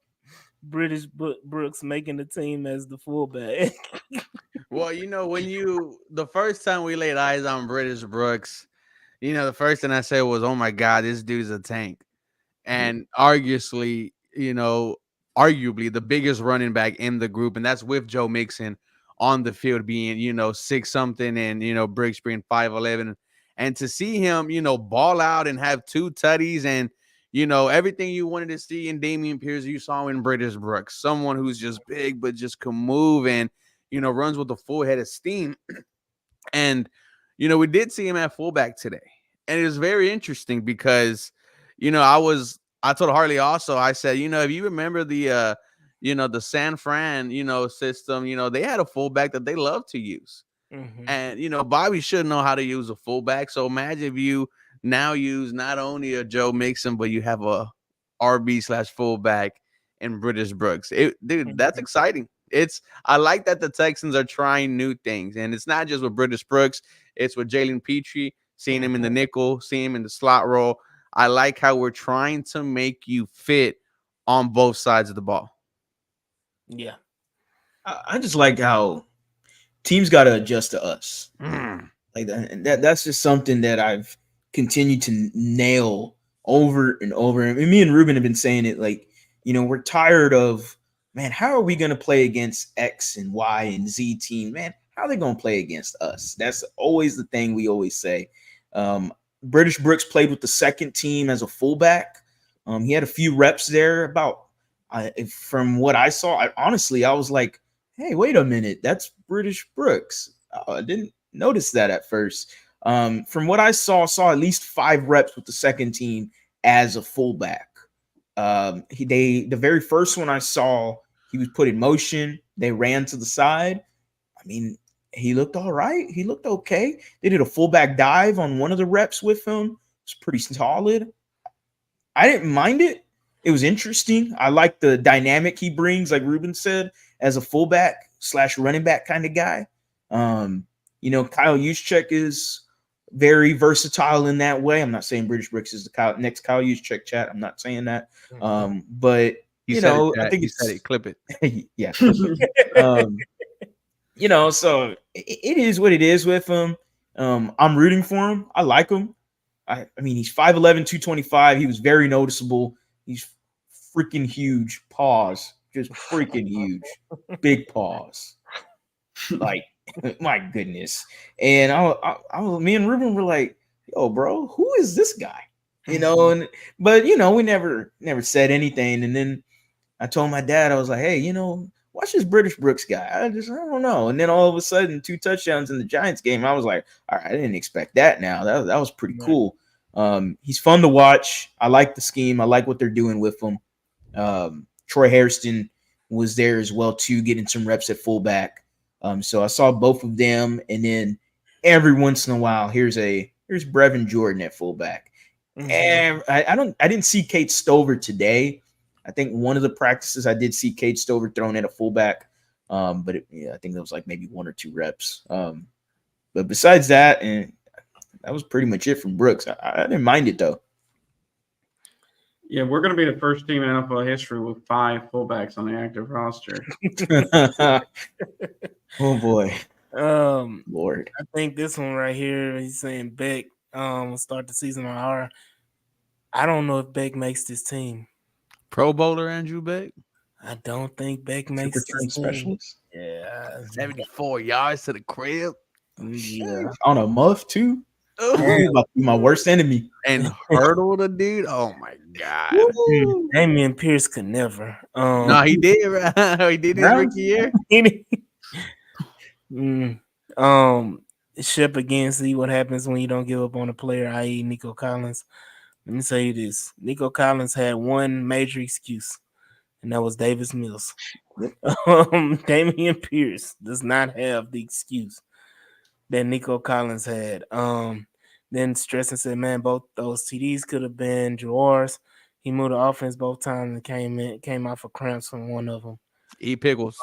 Speaker 4: British Brooks making the team as the fullback?
Speaker 1: Well, the first time we laid eyes on British Brooks, the first thing I said was, "Oh my God, this dude's a tank," and arguably the biggest running back in the group, and that's with Joe Mixon on the field being 6-something, and Brooks being 5'11", and to see him ball out and have 2 tutties and everything you wanted to see in Damian Pierce, you saw in British Brooks, someone who's just big but just can move and runs with a full head of steam. And we did see him at fullback today, and it was very interesting because I told Harley also, I said, if you remember the San Fran system, they had a fullback that they love to use.
Speaker 4: Mhm.
Speaker 1: And Bobby should know how to use a fullback. So imagine if you now use not only a Joe Mixon, but you have a RB/fullback in British Brooks. Dude, that's exciting. I like that the Texans are trying new things, and it's not just with British Brooks. It's with Jalen Petrie, seeing him in the nickel, seeing him in the slot role. I like how we're trying to make you fit on both sides of the ball.
Speaker 4: Yeah.
Speaker 2: I just like how teams got to adjust to us. Like that, and that's just something that I've continued to nail over and over. And me and Ruben have been saying it, like, we're tired of, man, how are we going to play against X and Y and Z team? Man, how are they going to play against us? That's always the thing we always say. British Brooks played with the second team as a fullback. He had a few reps there. From what I saw, I was like, hey, wait a minute, that's British Brooks. I didn't notice that at first. From what I saw at least 5 reps with the second team as a fullback. The very first one I saw, he was put in motion. They ran to the side. I mean, he looked all right. He looked okay. They did a fullback dive on one of the reps with him. It's pretty solid. I didn't mind it. It was interesting. I like the dynamic he brings, like Ruben said, as a fullback/running back kind of guy. Kyle Juszczyk is very versatile in that way. I'm not saying British Brooks is the next Kyle Juszczyk, chat. I'm not saying that. But I think
Speaker 1: said it. Clip it.
Speaker 2: Yeah. So it is what it is with him. I'm rooting for him. I like him. I mean, he's 5'11", 225. He was very noticeable. He's freaking huge. Paws. Just freaking huge. Big paws. Like, my goodness. And me and Ruben were like, yo, bro, who is this guy? But we never said anything. And then I told my dad, I was like, hey, watch this British Brooks guy. I don't know. And then all of a sudden, 2 touchdowns in the Giants game. I was like, all right, I didn't expect that now. That was pretty cool. He's fun to watch. I like the scheme. I like what they're doing with him. Troy Hairston was there as well, too, getting some reps at fullback. So I saw both of them. And then every once in a while, here's Brevin Jordan at fullback. And I didn't see Kate Stover today. I think one of the practices I did see Kate Stover thrown at a fullback. But I think that was like maybe 1 or 2 reps. But besides that, and that was pretty much it from Brooks. I didn't mind it though.
Speaker 5: Yeah, we're going to be the first team in NFL history with 5 fullbacks on the active roster.
Speaker 2: Oh boy.
Speaker 4: Lord. I think this one right here, he's saying Beck will start the season on IR. I don't know if Beck makes this team.
Speaker 1: Pro Bowler Andrew Beck?
Speaker 4: I don't think Beck makes this team.
Speaker 2: Specialist.
Speaker 4: Yeah.
Speaker 1: 74 yards to the crib.
Speaker 2: Yeah. On a muff too. He's about to be my worst enemy.
Speaker 1: And hurdle the dude. Oh my god.
Speaker 4: Damian Pierce could never.
Speaker 1: No, he did. Right? He did his rookie
Speaker 4: year. Shep again. See what happens when you don't give up on a player, i.e., Nico Collins. Let me say this: Nico Collins had one major excuse, and that was Davis Mills. Damian Pierce does not have the excuse that Nico Collins had. Then Stresson said, man, both those TDs could have been Jawar's. He moved the offense both times and came out for cramps from one of them.
Speaker 1: Eat pickles.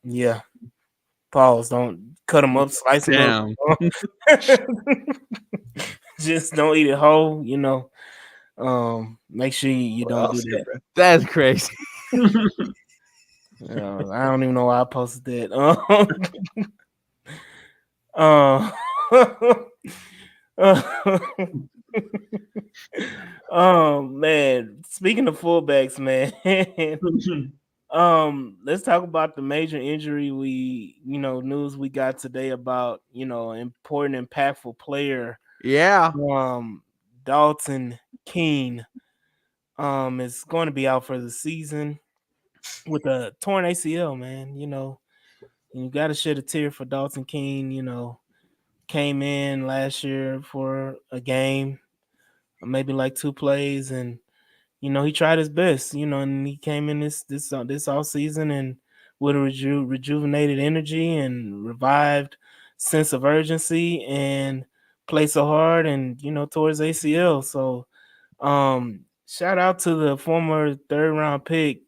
Speaker 4: Yeah. Pause. Don't cut them up, slice them up. Just don't eat it whole, Make sure you don't do that.
Speaker 1: Bro. That's crazy.
Speaker 4: I don't even know why I posted that. Man. Speaking of fullbacks, man. Let's talk about the major injury news we got today about, important, impactful player.
Speaker 1: Yeah.
Speaker 4: Dalton Keene is going to be out for the season with a torn ACL, man. You got to shed a tear for Dalton Keene. Came in last year for a game, maybe like 2 plays, and he tried his best. And he came in this off season and with a rejuvenated energy and revived sense of urgency and play so hard and towards ACL. So shout out to the former third round pick.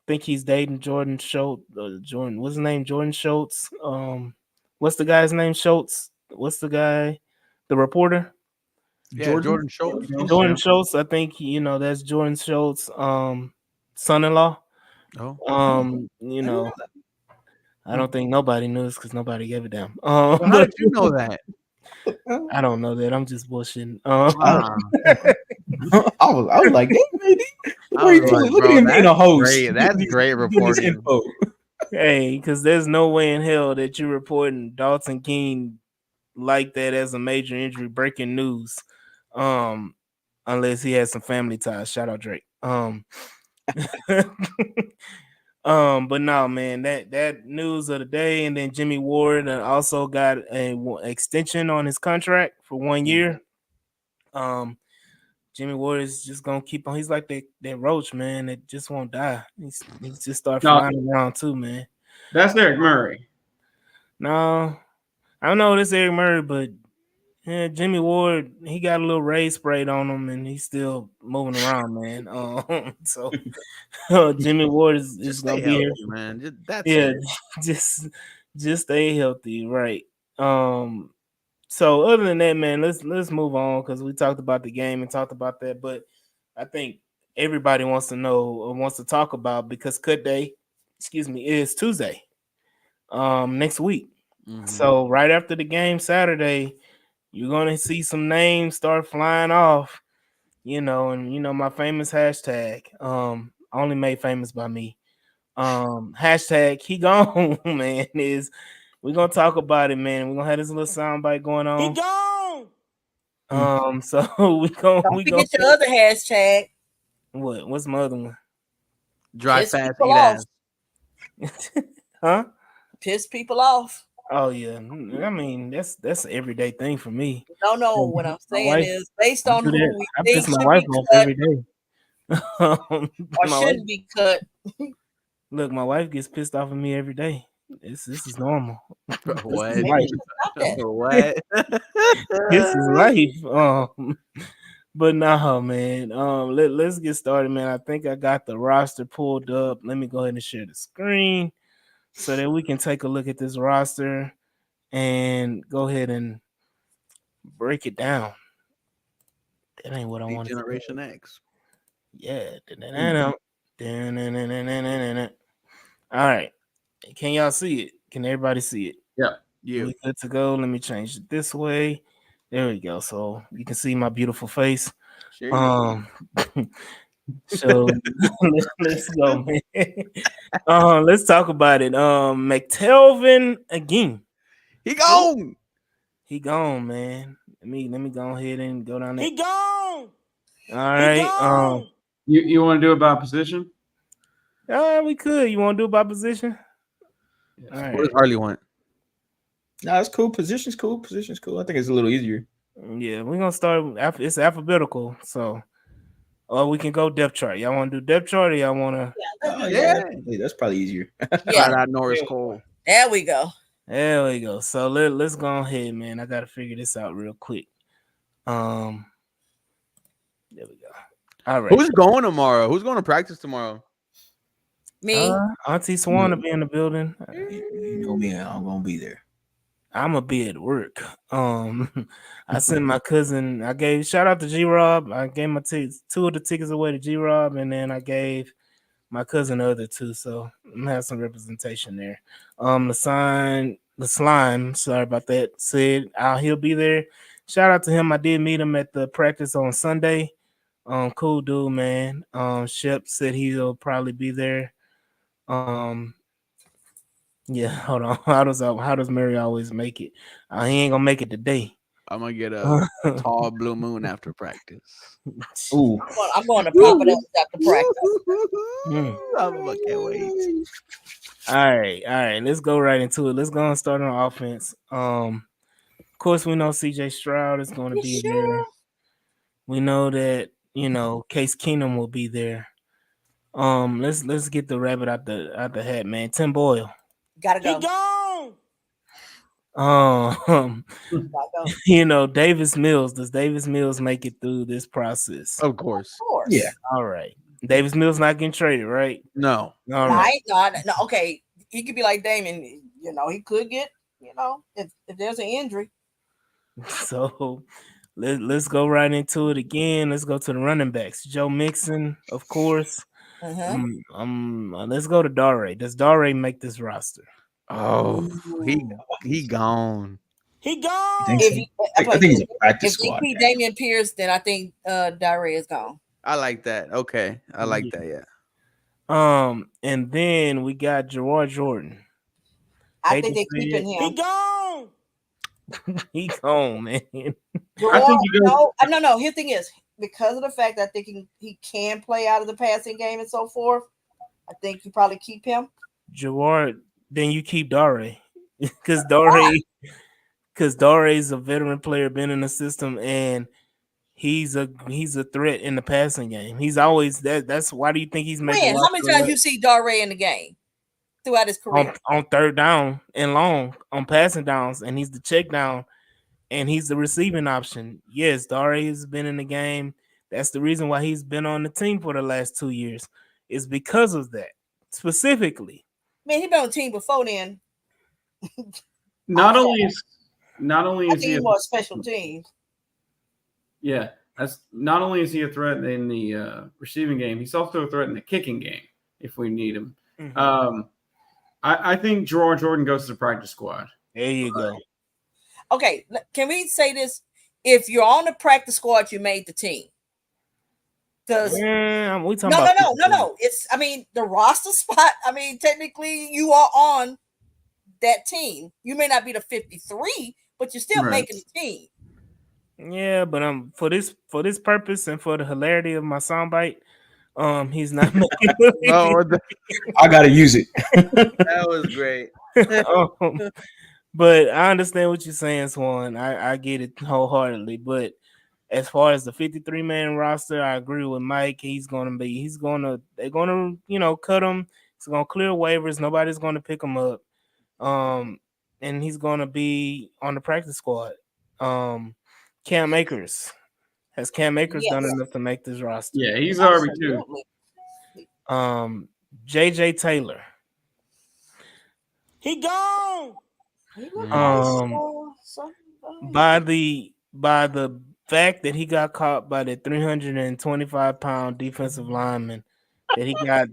Speaker 4: Think he's dating Jordan Schultz. What's his name? Jordan Schultz. What's the guy's name? Schultz. What's the guy? The reporter.
Speaker 1: Yeah, Jordan Schultz.
Speaker 4: Jordan Schultz. I think that's Jordan Schultz, son-in-law.
Speaker 1: Oh,
Speaker 4: I don't think nobody knew this because nobody gave a damn.
Speaker 1: well, how did you know that?
Speaker 4: I don't know that. I'm just bullshitting.
Speaker 1: Ah,
Speaker 2: I was like, damn, maybe.
Speaker 1: I
Speaker 2: Look
Speaker 1: was like,
Speaker 2: at
Speaker 1: bro,
Speaker 2: him being a
Speaker 1: that's
Speaker 2: host.
Speaker 1: great. That's great
Speaker 2: Giving this
Speaker 1: reporting.
Speaker 2: info.
Speaker 4: Hey, because there's no way in hell that you're reporting Dalton Keene like that as a major injury, breaking news, unless he has some family ties. Shout out Drake. But no, man, that news of the day, and then Jimmy Ward also got a extension on his contract for 1 year. Jimmy Ward is just gonna keep on. He's like that roach, man, that just won't die. He's just start flying around too, man.
Speaker 5: That's Eric Murray.
Speaker 4: No, I don't know this Eric Murray, but yeah, Jimmy Ward, he got a little Ray sprayed on him, and he's still moving around, man. So Jimmy Ward is gonna be here,
Speaker 1: man. That's
Speaker 4: yeah.
Speaker 1: it.
Speaker 4: Just stay healthy, right? So other than that, man, let's move on because we talked about the game and talked about that, but I think everybody wants to know or wants to talk about because cut day, is Tuesday, next week.
Speaker 1: Mhm.
Speaker 4: So right after the game Saturday, you're gonna see some names start flying off, and my famous hashtag, only made famous by me. Hashtag he gone, man, is we're gonna talk about it, man. We're gonna have this little soundbite going on.
Speaker 3: He gone.
Speaker 4: So we gonna
Speaker 3: Forget your other hashtag.
Speaker 4: what's my other one?
Speaker 1: Dry
Speaker 3: Piss
Speaker 1: fast,
Speaker 3: people
Speaker 1: eat
Speaker 3: off.
Speaker 1: ass.
Speaker 4: Huh?
Speaker 3: Piss people off.
Speaker 4: Oh yeah. I mean that's an everyday thing for me.
Speaker 3: No. What I'm
Speaker 4: My
Speaker 3: saying
Speaker 4: wife-
Speaker 3: is based
Speaker 4: I
Speaker 3: on
Speaker 4: do
Speaker 3: who
Speaker 4: that.
Speaker 3: we
Speaker 4: I
Speaker 3: think
Speaker 4: piss my
Speaker 3: should
Speaker 4: wife
Speaker 3: be
Speaker 4: off
Speaker 3: cut
Speaker 4: every day.
Speaker 3: or
Speaker 4: My wife-
Speaker 3: shouldn't be cut.
Speaker 4: Look, my wife gets pissed off of me every day. This is normal.
Speaker 1: What?
Speaker 4: This is life.
Speaker 3: Stop that.
Speaker 1: What?
Speaker 4: This is life. But no, man. Let's get started, man. I think I got the roster pulled up. Let me go ahead and share the screen so that we can take a look at this roster and go ahead and break it down. That ain't what I want.
Speaker 1: Generation X.
Speaker 4: Yeah. All right. Can y'all see it? Can everybody see it?
Speaker 5: Yeah.
Speaker 1: You.
Speaker 4: We good to go. Let me change it this way. There we go. So you can see my beautiful face.
Speaker 1: Sure.
Speaker 4: So let's go, man. Let's talk about it. McTelvin again.
Speaker 1: He gone.
Speaker 4: He gone, man. Let me go ahead and go down there.
Speaker 3: He gone.
Speaker 4: All right.
Speaker 5: You want to do it by position?
Speaker 4: We could. You want to do it by position? All right.
Speaker 1: What does Harley want?
Speaker 2: No, that's cool. Position's cool. I think it's a little easier.
Speaker 4: Yeah, we're gonna start. It's alphabetical, so or we can go depth chart. Y'all want to do depth chart, or y'all want to?
Speaker 2: Yeah, that's probably easier.
Speaker 1: Shout out Norris Cole.
Speaker 3: There we go.
Speaker 4: There we go. So let's go ahead, man. I gotta figure this out real quick. There we go. All right.
Speaker 1: Who's going tomorrow? Who's going to practice tomorrow?
Speaker 3: Me.
Speaker 4: Auntie Swan will be in the building.
Speaker 2: You know me, I'm gonna be there.
Speaker 4: I'm gonna be at work. I sent my cousin. I gave shout out to G Rob. I gave my two of the tickets away to G Rob, and then I gave my cousin the other two. So I'm gonna have some representation there. The slime. Sorry about that. Said he'll be there. Shout out to him. I did meet him at the practice on Sunday. Cool dude, man. Shep said he'll probably be there. Yeah, hold on. How does Murray always make it? He ain't gonna make it today.
Speaker 1: I'm gonna get a tall blue moon after practice.
Speaker 2: Ooh.
Speaker 3: I'm going to Papa Do's after practice.
Speaker 1: I can't wait.
Speaker 4: All right. Let's go right into it. Let's go and start on offense. Of course, we know CJ Stroud is going to
Speaker 3: You
Speaker 4: be
Speaker 3: sure?
Speaker 4: there. We know that Case Keenum will be there. Let's get the rabbit out the hat, man. Tim Boyle.
Speaker 3: Gotta go.
Speaker 4: Um,
Speaker 3: Gotta go.
Speaker 4: Davis Mills. Does Davis Mills make it through this process?
Speaker 1: Of course.
Speaker 3: Of course.
Speaker 2: Yeah.
Speaker 4: All right. Davis Mills not getting traded, right?
Speaker 1: No.
Speaker 4: All
Speaker 3: No,
Speaker 4: right.
Speaker 3: no, okay. He could be like Damon. He could get. If there's an injury.
Speaker 4: So let's go right into it again. Let's go to the running backs. Joe Mixon, of course. Let's go to Dare. Does Dare make this roster?
Speaker 1: Oh, he gone.
Speaker 2: You think
Speaker 3: If
Speaker 2: so?
Speaker 3: he,
Speaker 2: I think he's a practice
Speaker 3: if they
Speaker 2: squad
Speaker 3: keep
Speaker 2: guy.
Speaker 3: Damian Pierce, then I think Dare is gone.
Speaker 1: I like that. Okay, I like that. Yeah.
Speaker 4: And then we got Gerard Jordan.
Speaker 3: I think they're keeping him.
Speaker 4: He gone, man.
Speaker 3: Gerard,
Speaker 5: I think he goes.
Speaker 3: no. His thing is because of the fact that I think he can play out of the passing game and so forth. I think you probably keep him.
Speaker 4: Gerard, then you keep Dare. Because Dare is a veteran player, been in the system, and he's a threat in the passing game. He's always that's why do you think he's making
Speaker 3: How many times you see Dare in the game throughout his career?
Speaker 4: on third down and long on passing downs, and he's the check down, and he's the receiving option. Yes, Dare has been in the game. That's the reason why he's been on the team for the last 2 years. Is because of that specifically.
Speaker 3: Man, he been on the team before then.
Speaker 5: Not only
Speaker 3: I
Speaker 5: is
Speaker 3: think
Speaker 5: he
Speaker 3: he's more special teams.
Speaker 5: yeah, that's not only is he a threat in the receiving game, he's also a threat in the kicking game if we need him.
Speaker 4: Mm-hmm.
Speaker 5: I think Gerard Jordan goes to the practice squad.
Speaker 4: There you go.
Speaker 3: Okay, can we say this? If you're on the practice squad, you made the team. Because
Speaker 4: we talking about
Speaker 3: no. It's the roster spot. Technically you are on that team. You may not be the 53, but you're still making the team.
Speaker 4: Yeah, but for this purpose and for the hilarity of my soundbite, he's not making
Speaker 2: I gotta use it.
Speaker 1: That was great.
Speaker 4: But I understand what you're saying, Swan. I get it wholeheartedly. But as far as the 53-man roster, I agree with Mike. They're gonna cut him. He's gonna clear waivers. Nobody's gonna pick him up. And he's gonna be on the practice squad. Cam Akers. Has Cam Akers done enough to make this roster?
Speaker 5: Yeah, he's RB2.
Speaker 4: JJ Taylor.
Speaker 3: He gone.
Speaker 4: By the fact that he got caught by the 325-pound defensive lineman that he got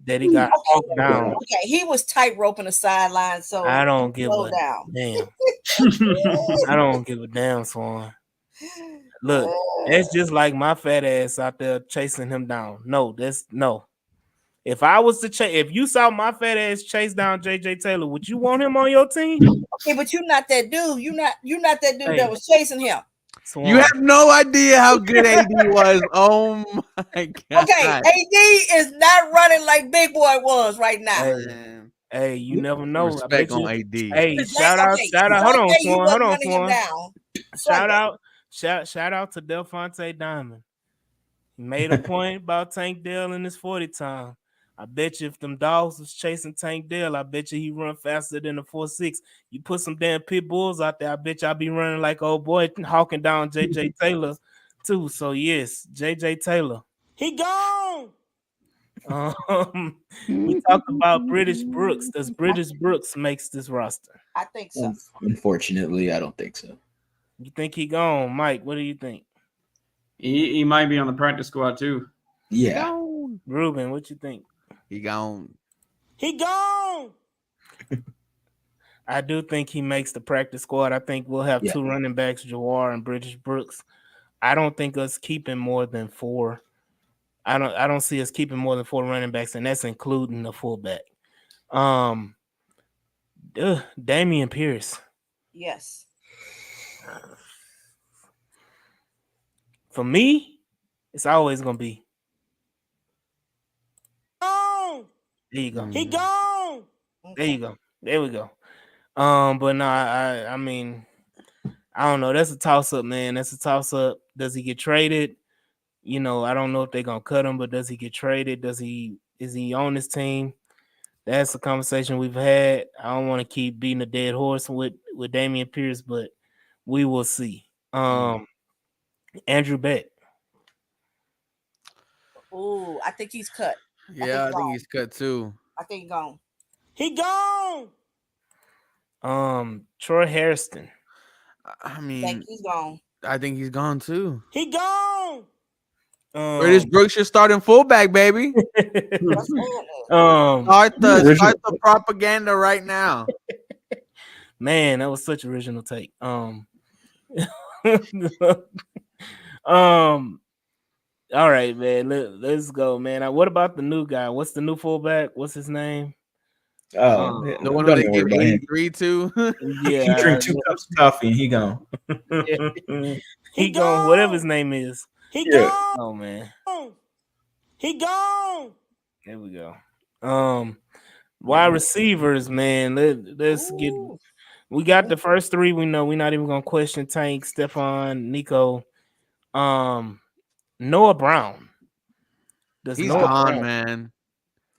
Speaker 4: hawked down.
Speaker 3: Okay, he was tight roping the sideline, so
Speaker 4: I don't give a
Speaker 3: down.
Speaker 4: damn. I don't give a damn, Swan. Look, that's just like my fat ass out there chasing him down. No. If I was to if you saw my fat ass chase down JJ Taylor, would you want him on your team?
Speaker 3: Okay, but you're not that dude. You're not that dude that was chasing him.
Speaker 4: Swan.
Speaker 1: You have no idea how good AD was. Oh my god.
Speaker 3: Okay, AD is not running like Big Boy was right now.
Speaker 4: Hey, you never know.
Speaker 1: Respect on AD.
Speaker 4: Hey, shout out. Hold on, Swan. Shout out to Delphonte Diamond. He made a point about Tank Dell in his 40 time. I bet you if them dogs was chasing Tank Dell, I bet you he run faster than the 4.6. You put some damn pit bulls out there, I bet you I'll be running like old boy hawking down JJ Taylor too. So yes, JJ Taylor. He gone. We talked about British Brooks. Does British Brooks makes this roster?
Speaker 3: I think so.
Speaker 2: Unfortunately, I don't think so.
Speaker 4: You think he gone? Mike, what do you think?
Speaker 5: He might be on the practice squad too.
Speaker 2: Yeah.
Speaker 4: Ruben, what you think?
Speaker 1: He gone.
Speaker 3: He gone.
Speaker 4: I do think he makes the practice squad. I think we'll have two running backs, Jawar and British Brooks. I don't think us keeping more than 4. I don't see us keeping more than 4 running backs, and that's including the fullback. Damian Pierce.
Speaker 3: Yes.
Speaker 4: For me, it's always gonna be. There you go.
Speaker 1: He
Speaker 4: gone. There you go. There we go. But no, I mean, I don't know. That's a toss up, man. That's a toss up. Does he get traded? You know, I don't know if they're gonna cut him, but does he get traded? Is he on this team? That's a conversation we've had. I don't want to keep beating a dead horse with Damian Pierce, but we will see. Andrew Beck.
Speaker 3: Ooh, I think he's cut.
Speaker 1: Yeah, I think he's cut too.
Speaker 3: I think he's gone.
Speaker 4: He gone. Troy Hairston.
Speaker 1: I
Speaker 3: I
Speaker 1: mean,
Speaker 3: think he's gone.
Speaker 1: I think he's gone too.
Speaker 4: He gone.
Speaker 1: Curtis Brooks, your starting fullback, baby.
Speaker 3: What's happening?
Speaker 1: Start the propaganda right now.
Speaker 4: Man, that was such original take. All right, man. Let's go, man. What about the new guy? What's the new fullback? What's his name?
Speaker 1: The one who they give 83 to.
Speaker 4: Yeah,
Speaker 2: He drink 2 cups of coffee and he gone.
Speaker 4: He gone. Whatever his name is.
Speaker 2: He gone.
Speaker 4: Oh man. He gone. There we go. Wide receivers, man. Let's get. We got the first 3. We know we're not even gonna question Tank, Stephon, Nico. Noah Brown.
Speaker 1: He's gone, man.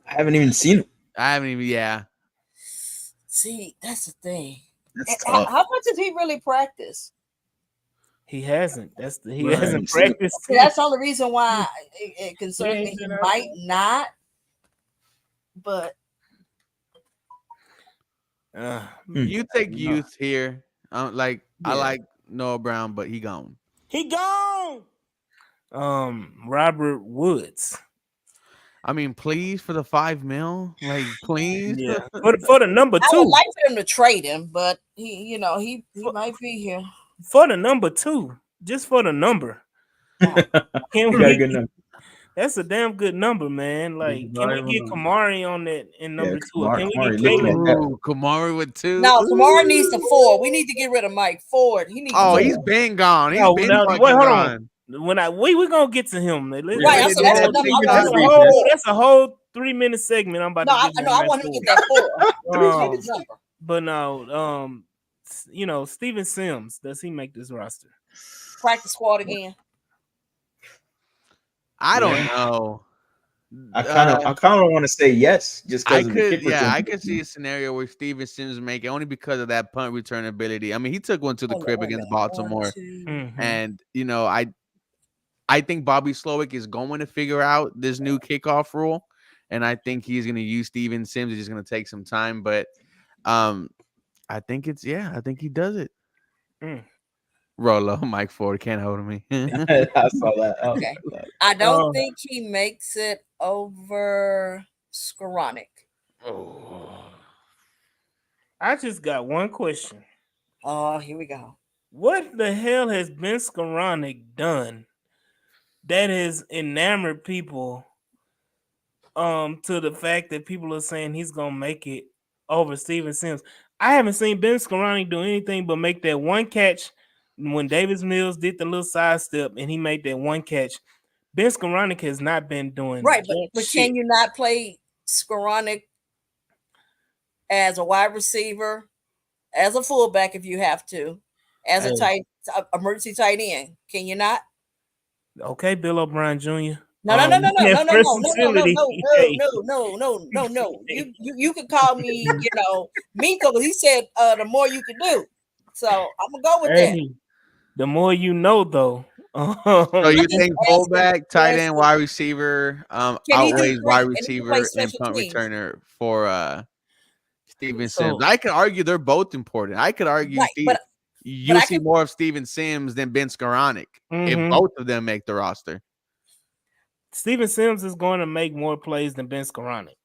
Speaker 2: I haven't even seen him.
Speaker 1: I haven't even. Yeah.
Speaker 3: See, that's the thing.
Speaker 2: That's
Speaker 3: How
Speaker 2: tough.
Speaker 3: much does he really practice?
Speaker 4: He hasn't. He
Speaker 2: Right.
Speaker 4: hasn't practiced.
Speaker 3: So that's the only reason why it concerns me. He might not, but
Speaker 1: You take youth here. I like Noah Brown, but he gone.
Speaker 4: He gone. Robert Woods.
Speaker 1: I mean, please for the $5 million, like please.
Speaker 4: Yeah, for the number 2.
Speaker 3: I would like for them to trade him, but he might be here
Speaker 4: For the number 2, just for the number. Can
Speaker 2: He got a good number.
Speaker 4: That's a damn good number, man. Like, can we get Kamari on that in number 2?
Speaker 2: Kamari-
Speaker 4: Can we
Speaker 2: Kamari
Speaker 4: get
Speaker 2: looking
Speaker 4: Caleb?
Speaker 2: at
Speaker 1: Ooh, Kamari with 2.
Speaker 3: No, Kamara needs the 4. We need to get rid of Mike Ford. He needs.
Speaker 1: Oh,
Speaker 3: to
Speaker 1: he's been gone. He's
Speaker 4: No,
Speaker 1: been
Speaker 4: no,
Speaker 1: fucking
Speaker 4: wait, hold on.
Speaker 1: gone.
Speaker 4: When we're gonna get to him.
Speaker 3: Right, so that's
Speaker 1: Yeah,
Speaker 3: what
Speaker 1: take
Speaker 3: I'm
Speaker 1: it
Speaker 3: talking
Speaker 1: out.
Speaker 3: about.
Speaker 4: That's a whole 3-minute segment. I'm about
Speaker 3: No,
Speaker 4: to give
Speaker 3: I want him to get that 4. His number.
Speaker 4: But no, Steven Sims, does he make this roster?
Speaker 3: Practice squad again.
Speaker 1: I don't know.
Speaker 2: I kind of want to say yes, just
Speaker 1: I
Speaker 2: because of the
Speaker 1: could,
Speaker 2: kick return.
Speaker 1: I could see a scenario where Steven Sims make it only because of that punt return ability. I mean, he took one to the crib against Baltimore, and I think Bobby Slowick is going to figure out this new kickoff rule, and I think he's going to use Steven Sims. It's just going to take some time, but I think I think he does it. Rolo, Mike Ford can't hold me.
Speaker 2: I saw that.
Speaker 3: Okay. I don't think he makes it over Skoranek.
Speaker 1: Oh.
Speaker 4: I just got one question.
Speaker 3: Oh, here we go.
Speaker 4: What the hell has Ben Skoranek done that has enamored people to the fact that people are saying he's gonna make it over Steven Sims? I haven't seen Ben Skoranek do anything but make that one catch when Davis Mills did the little sidestep and he made that one catch. Ben Skoranek has not been doing
Speaker 3: right, but can you not play Skoranek as a wide receiver, as a fullback if you have to, as a tight emergency tight end? Can you not?
Speaker 4: Okay, Bill O'Brien Jr.
Speaker 3: No. You can call me, Minko, but he said the more you can do. So I'm gonna go with that.
Speaker 4: The more you know, though.
Speaker 1: So you think fullback, tight end, wide receiver outweighs wide receiver and punt returner for Steven Sims? I could argue they're both important. I could argue you see more of Steven Sims than Ben Skoranek if both of them make the roster.
Speaker 4: Steven Sims is going to make more plays than Ben Skoranek.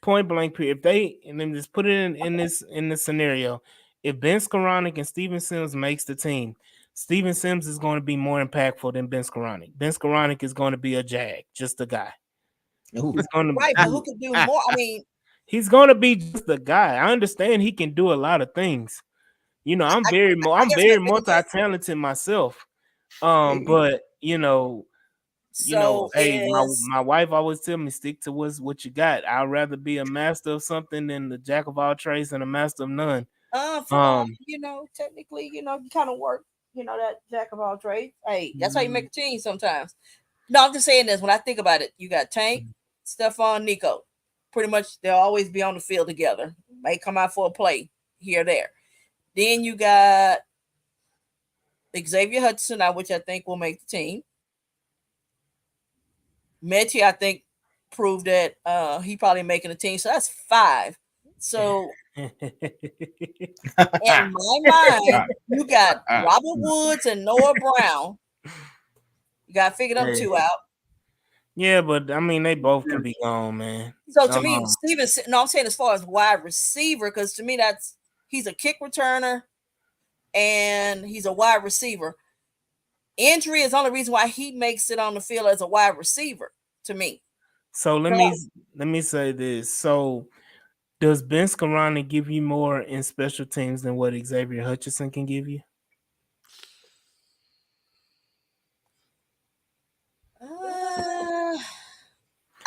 Speaker 4: Point blank period. If they and then just put it in this scenario, if Ben Skoranek and Steven Sims makes the team, Steven Sims is going to be more impactful than Ben Skoranek. Ben Skoranek is going to be a jag, just a guy.
Speaker 3: He's going to, right, but who can do more? I mean,
Speaker 4: he's going to be just a guy. I understand he can do a lot of things. I'm very multi-talented myself. But you know,
Speaker 3: So
Speaker 4: hey,
Speaker 3: is
Speaker 4: my wife always tell me stick to what you got. I'd rather be a master of something than the jack of all trades and a master of none.
Speaker 3: football, technically, you kind of work, that jack of all trades. Hey, that's how you make a team sometimes. No, I'm just saying this. When I think about it, you got Tank, Stephon, Nico. Pretty much they'll always be on the field together. May come out for a play here or there. Then you got Xavier Hudson, which I think will make the team. Mechie, I think, proved that he probably making the team. So that's 5. So in my mind, you got Robert Woods and Noah Brown. You got to figure them 2 out.
Speaker 4: Yeah, but I mean, they both can be gone, man.
Speaker 3: So to me, Stevenson, no, I'm saying as far as wide receiver, because to me, he's a kick returner and he's a wide receiver. Injury is the only reason why he makes it on the field as a wide receiver to me.
Speaker 4: So let me say this. So does Ben Skowronek give you more in special teams than what Xavier Hutchinson can give you?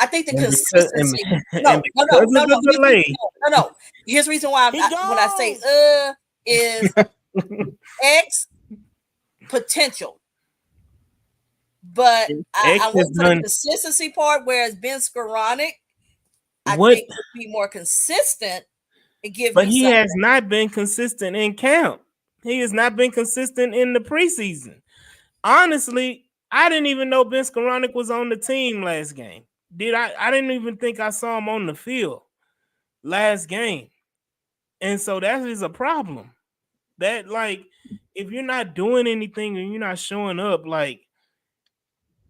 Speaker 3: I think the consistency. No. Here's the reason why when I say is X potential, but I went to the consistency part. Whereas Ben Skowronek, I think would be more consistent and give.
Speaker 4: But he has not been consistent in camp. He has not been consistent in the preseason. Honestly, I didn't even know Ben Skowronek was on the team last game. I didn't even think I saw him on the field last game. And so that is a problem. That, like, if you're not doing anything and you're not showing up, like,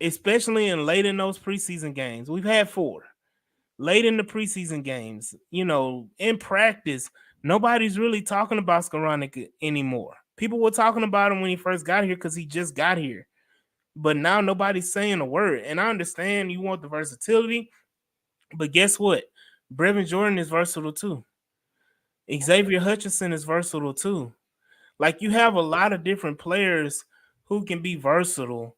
Speaker 4: especially in late in those preseason games, we've had 4. Late in the preseason games, in practice, nobody's really talking about Skowronek anymore. People were talking about him when he first got here because he just got here. But now nobody's saying a word. And I understand you want the versatility, but guess what? Brevin Jordan is versatile too. Xavier Hutchinson is versatile too. Like, you have a lot of different players who can be versatile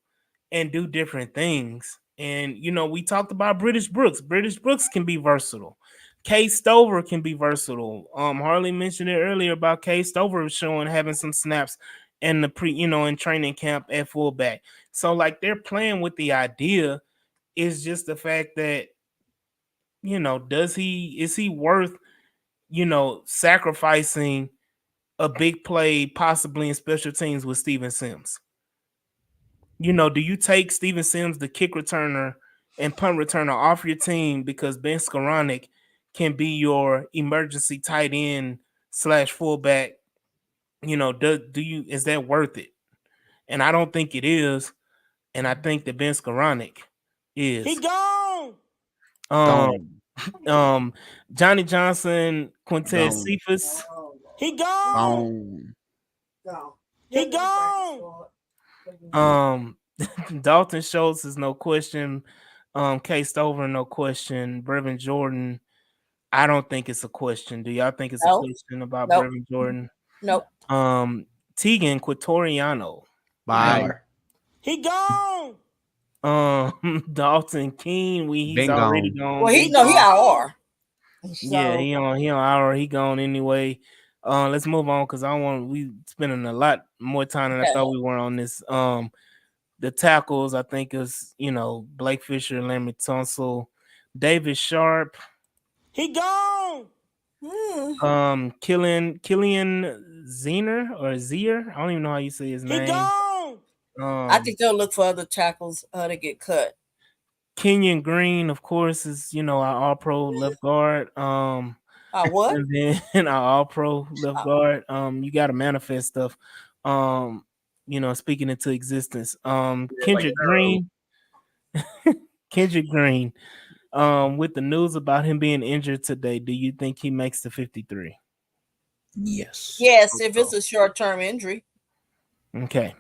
Speaker 4: and do different things. And, we talked about British Brooks. British Brooks can be versatile. Kay Stover can be versatile. Harley mentioned it earlier about Kay Stover having some snaps in the in training camp at fullback. So, like, they're playing with the idea. Is just the fact that, is he worth, sacrificing a big play possibly in special teams with Steven Sims? Do you take Steven Sims, the kick returner and punt returner, off your team because Ben Skowronek can be your emergency tight end / fullback? Is that worth it? And I don't think it is. And I think that Ben Skowronek is.
Speaker 6: He gone.
Speaker 4: Johnny Johnson, Quintez Cephas.
Speaker 6: He gone. He gone.
Speaker 4: Dalton Schultz is no question. Kay Stover, no question. Brevin Jordan, I don't think it's a question. Do y'all think it's a question about Brevin Jordan?
Speaker 3: Nope.
Speaker 4: Tegan Quatoriano.
Speaker 1: Bye.
Speaker 6: He gone.
Speaker 4: Dalton Keene, he's already gone.
Speaker 3: Well, he IR.
Speaker 4: Yeah, he on IR. He gone anyway. Let's move on because we spending a lot more time than I thought we were on this. The tackles, I think, is Blake Fisher, Larry Tunsil, David Sharp.
Speaker 6: He gone.
Speaker 4: Killian Zener or Zier. I don't even know how you say his name.
Speaker 6: He gone.
Speaker 3: I think they'll look for other tackles to get cut.
Speaker 4: Kenyon Green, of course, is our All-Pro left guard.
Speaker 3: What?
Speaker 4: And then our All-Pro left guard. You got to manifest stuff. Speaking into existence. Kendrick Green. Kendrick Green. With the news about him being injured today, do you think he makes the 53?
Speaker 2: Yes.
Speaker 3: Yes, if it's a short-term injury.
Speaker 4: Okay.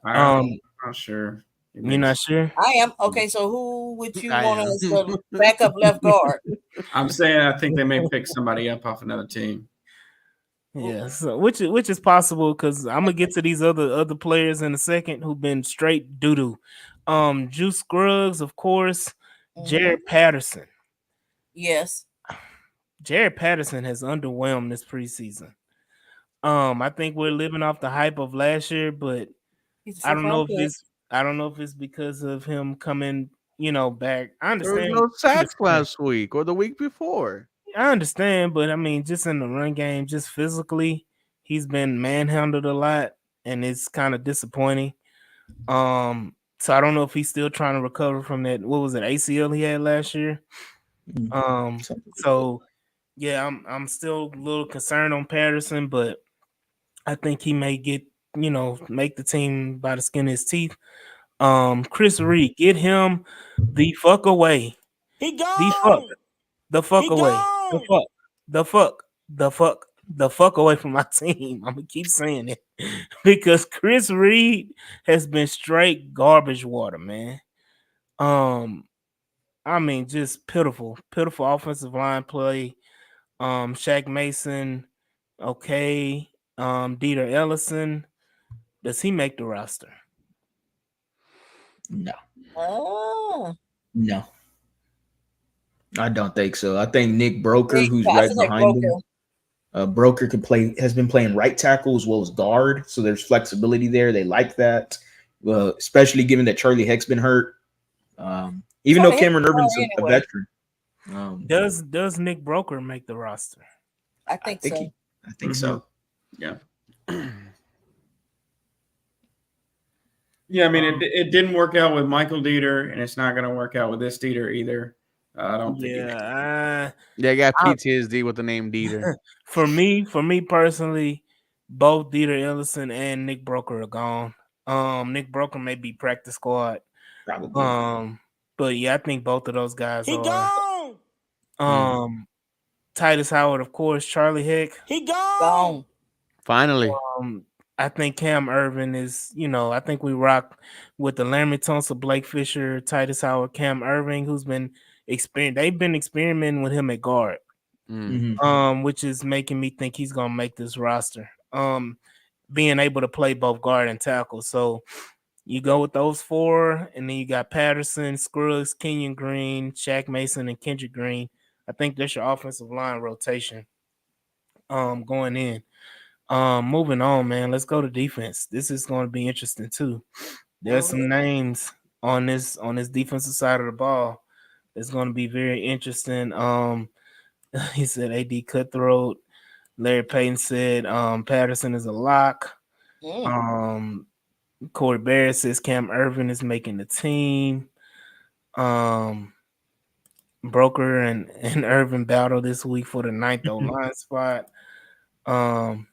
Speaker 5: I'm not sure.
Speaker 4: You're not sure?
Speaker 3: I am. Okay, so who would you want as the backup left guard?
Speaker 5: I'm saying I think they may pick somebody up off another team.
Speaker 4: Yeah, so which is possible because I'm gonna get to these other players in a second who've been straight doo doo. Juice Scruggs, of course,
Speaker 3: Mhm.
Speaker 4: Jared Patterson.
Speaker 3: Yes.
Speaker 4: Jared Patterson has underwhelmed this preseason. I think we're living off the hype of last year, but
Speaker 3: He's a
Speaker 4: I
Speaker 3: fifth
Speaker 4: don't know
Speaker 3: round
Speaker 4: if
Speaker 3: pick.
Speaker 4: it's because of him coming, back. I
Speaker 1: There was
Speaker 4: understand.
Speaker 1: no sacks last week or the week before.
Speaker 4: I understand, but I mean, just in the run game, just physically, he's been manhandled a lot, and it's kind of disappointing. So I don't know if he's still trying to recover from that. What was it, ACL he had last year?
Speaker 2: Mm,
Speaker 4: Um,
Speaker 2: something like that.
Speaker 4: so yeah, I'm still a little concerned on Patterson, but I think he may get make the team by the skin of his teeth. Chris Reed, get him the fuck away.
Speaker 6: He
Speaker 4: The fuck.
Speaker 6: gone.
Speaker 4: The fuck
Speaker 6: He
Speaker 4: away. The
Speaker 6: gone.
Speaker 4: fuck. The fuck. The fuck. The fuck away from my team. I'm gonna keep saying it because Chris Reed has been straight garbage water, man. Um, I mean, just pitiful, pitiful offensive line play. Shaq Mason, okay. Dieter Ellison, does he make the roster?
Speaker 2: No,
Speaker 3: Oh,
Speaker 2: no, I don't think so. I think Nick Broker,
Speaker 3: Nick,
Speaker 2: who's
Speaker 3: I
Speaker 2: right
Speaker 3: said Nick
Speaker 2: behind him,
Speaker 3: Broker.
Speaker 2: Broker has been playing right tackle as well as guard, so there's flexibility there. They like that, especially given that Charlie Heck's been hurt. Even though
Speaker 3: Charlie Hickman
Speaker 2: Cameron Irvin's
Speaker 3: gone
Speaker 2: a
Speaker 3: anyway.
Speaker 2: veteran,
Speaker 4: Does Nick Broker make the roster?
Speaker 3: I
Speaker 2: I
Speaker 3: think
Speaker 2: think
Speaker 3: so.
Speaker 2: I think so.
Speaker 5: Yeah. Yeah, I mean, it didn't work out with Michael Dieter, and it's not going to work out with this Dieter either. I don't think he makes it.
Speaker 1: Yeah, I got
Speaker 4: I-
Speaker 1: PTSD with the name Dieter.
Speaker 4: For me personally, both Dieter Ellison and Nick Broker are gone. Nick Broker may be practice squad.
Speaker 2: Probably.
Speaker 4: But yeah, I think both of those guys
Speaker 6: He
Speaker 4: are.
Speaker 6: gone.
Speaker 4: Titus Howard, of course, Charlie Hick.
Speaker 6: He gone.
Speaker 3: Gone.
Speaker 1: Finally.
Speaker 4: I think Cam Irvin is, I think we rock with the Laramie Tunsil, Blake Fisher, Titus Howard, Cam Irving, who's been they've been experimenting with him at guard. Which is making me think he's gonna make this roster. Being able to play both guard and tackle. So you go with those four, and then you got Patterson, Scruggs, Kenyon Green, Shaq Mason, and Kendrick Green. I think that's your offensive line rotation. Going in. Moving on, man. Let's go to defense. This is going to be interesting too. There's some names on this defensive side of the ball. It's going to be very interesting. He said AD Cutthroat. Larry Payton said Patterson is a lock. Corey Barrett says Cam Irvin is making the team. Broker and Irvin battle this week for the 9th O-line spot. And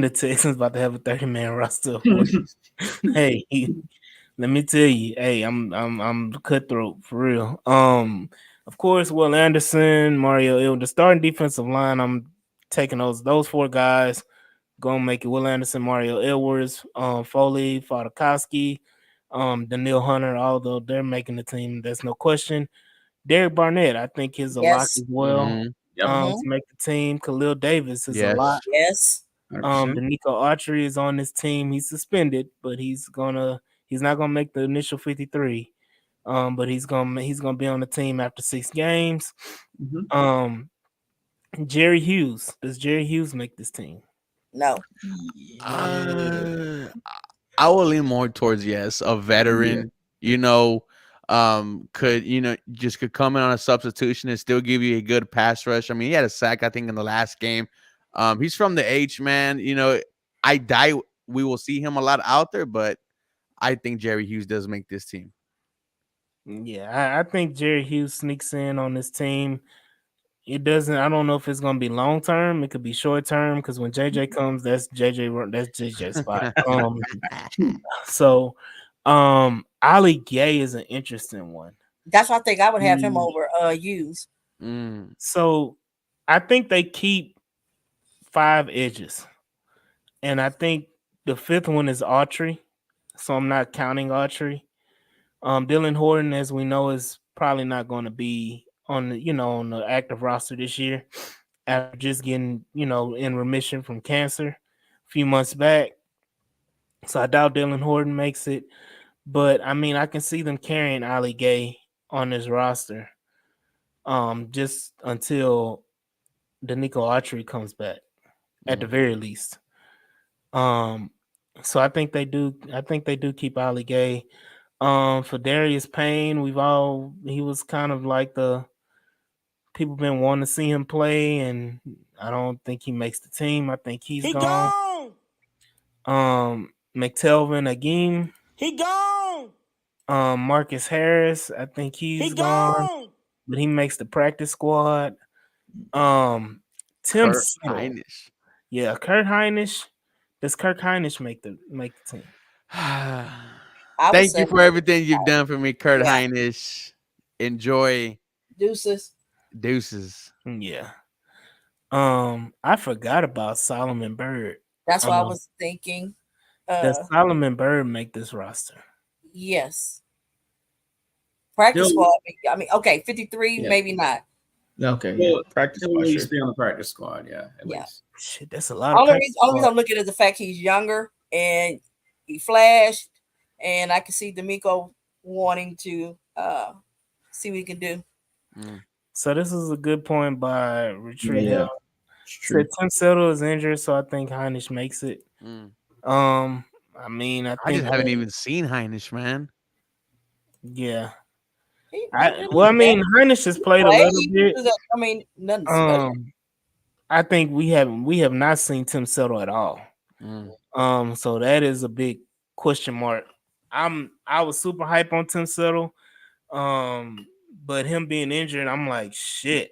Speaker 4: the Texans about to have a 30-man roster. Of course. Hey, let me tell you, hey, I'm cutthroat for real. Of course, Will Anderson, Mario Ill, the starting defensive line. I'm taking those four guys. Gonna make it Will Anderson, Mario Edwards, Foley, Fadakowski, Daniil Hunter, although they're making the team, there's no question. Derek Barnett, I think is a lock
Speaker 3: Yes.
Speaker 4: as well.
Speaker 5: Yep.
Speaker 4: To make the team. Khalil Davis is a lock.
Speaker 3: Yes.
Speaker 5: 100%.
Speaker 4: Danico Autry is on this team. He's suspended, but he's not gonna make the initial 53. But he's gonna be on the team after 6 games. Jerry Hughes. Does Jerry Hughes make this team?
Speaker 3: No.
Speaker 1: I will lean more towards yes. A veteran, could come in on a substitution and still give you a good pass rush. I mean, he had a sack, I think, in the last game. He's from the H, man. I doubt we will see him a lot out there, but I think Jerry Hughes does make this team.
Speaker 4: Yeah, I think Jerry Hughes sneaks in on this team. It doesn't. I don't know if it's gonna be long term. It could be short term because when JJ comes, that's JJ's spot. So, Ali Gay is an interesting one.
Speaker 3: That's why I think I would have him over Hughes.
Speaker 4: So, I think they keep 5 edges, and I think the 5th one is Autry. So I'm not counting Autry. Dylan Horton, as we know, is probably not going to be on the active roster this year. after just getting, in remission from cancer a few months back. So I doubt Dylan Horton makes it. But I mean, I can see them carrying Ali Gay on this roster. Just until Danico Autry comes back, at the very least. So I think they do. I think they do keep Ali Gay. For Darius Payne, he was kind of like the people been wanting to see him play, and I don't think he makes the team. I think he's gone. McTelvin Agim.
Speaker 6: He gone.
Speaker 4: Marcus Harris, I think he's gone, but he makes the practice squad. Tim
Speaker 1: Kurt
Speaker 4: Settle.
Speaker 1: Hinish.
Speaker 4: Yeah, Kurt Hinish. Does Kurt Hinish make the team?
Speaker 3: I would
Speaker 1: Thank
Speaker 3: say
Speaker 1: you for everything you've done for me, Kurt
Speaker 3: Yeah.
Speaker 1: Hinish. Enjoy.
Speaker 3: deuces.
Speaker 1: Deuces.
Speaker 4: Yeah. I forgot about Solomon Bird.
Speaker 3: That's what I was thinking.
Speaker 4: Does Solomon Bird make this roster?
Speaker 3: Yes. Practice
Speaker 5: Still-
Speaker 3: squad. I mean, okay, 53,
Speaker 2: Yeah.
Speaker 3: maybe not.
Speaker 2: Okay,
Speaker 5: Well,
Speaker 2: practice
Speaker 5: He'll at
Speaker 2: squad,
Speaker 5: least
Speaker 2: sure.
Speaker 5: be on the practice squad. Yeah, at
Speaker 3: Yeah.
Speaker 5: least.
Speaker 4: Shit, that's a lot of
Speaker 3: Only
Speaker 4: practice
Speaker 3: reason
Speaker 4: squad.
Speaker 3: I'm looking at the fact he's younger and he flashed, and I can see D'Amico wanting to see what he can do.
Speaker 4: So this is a good point by Retreat.
Speaker 2: Yeah, it's true.
Speaker 4: Said Tim Settle is injured, so I think Hinish makes it. I mean, I
Speaker 1: I
Speaker 4: think
Speaker 1: just haven't even seen Hinish, man.
Speaker 4: yeah.
Speaker 3: He
Speaker 4: I mean, Hinish has played a little bit.
Speaker 3: I mean, nothing special.
Speaker 4: I think we have not seen Tim Settle at all. So that is a big question mark. I was super hype on Tim Settle. But him being injured, I'm like, shit.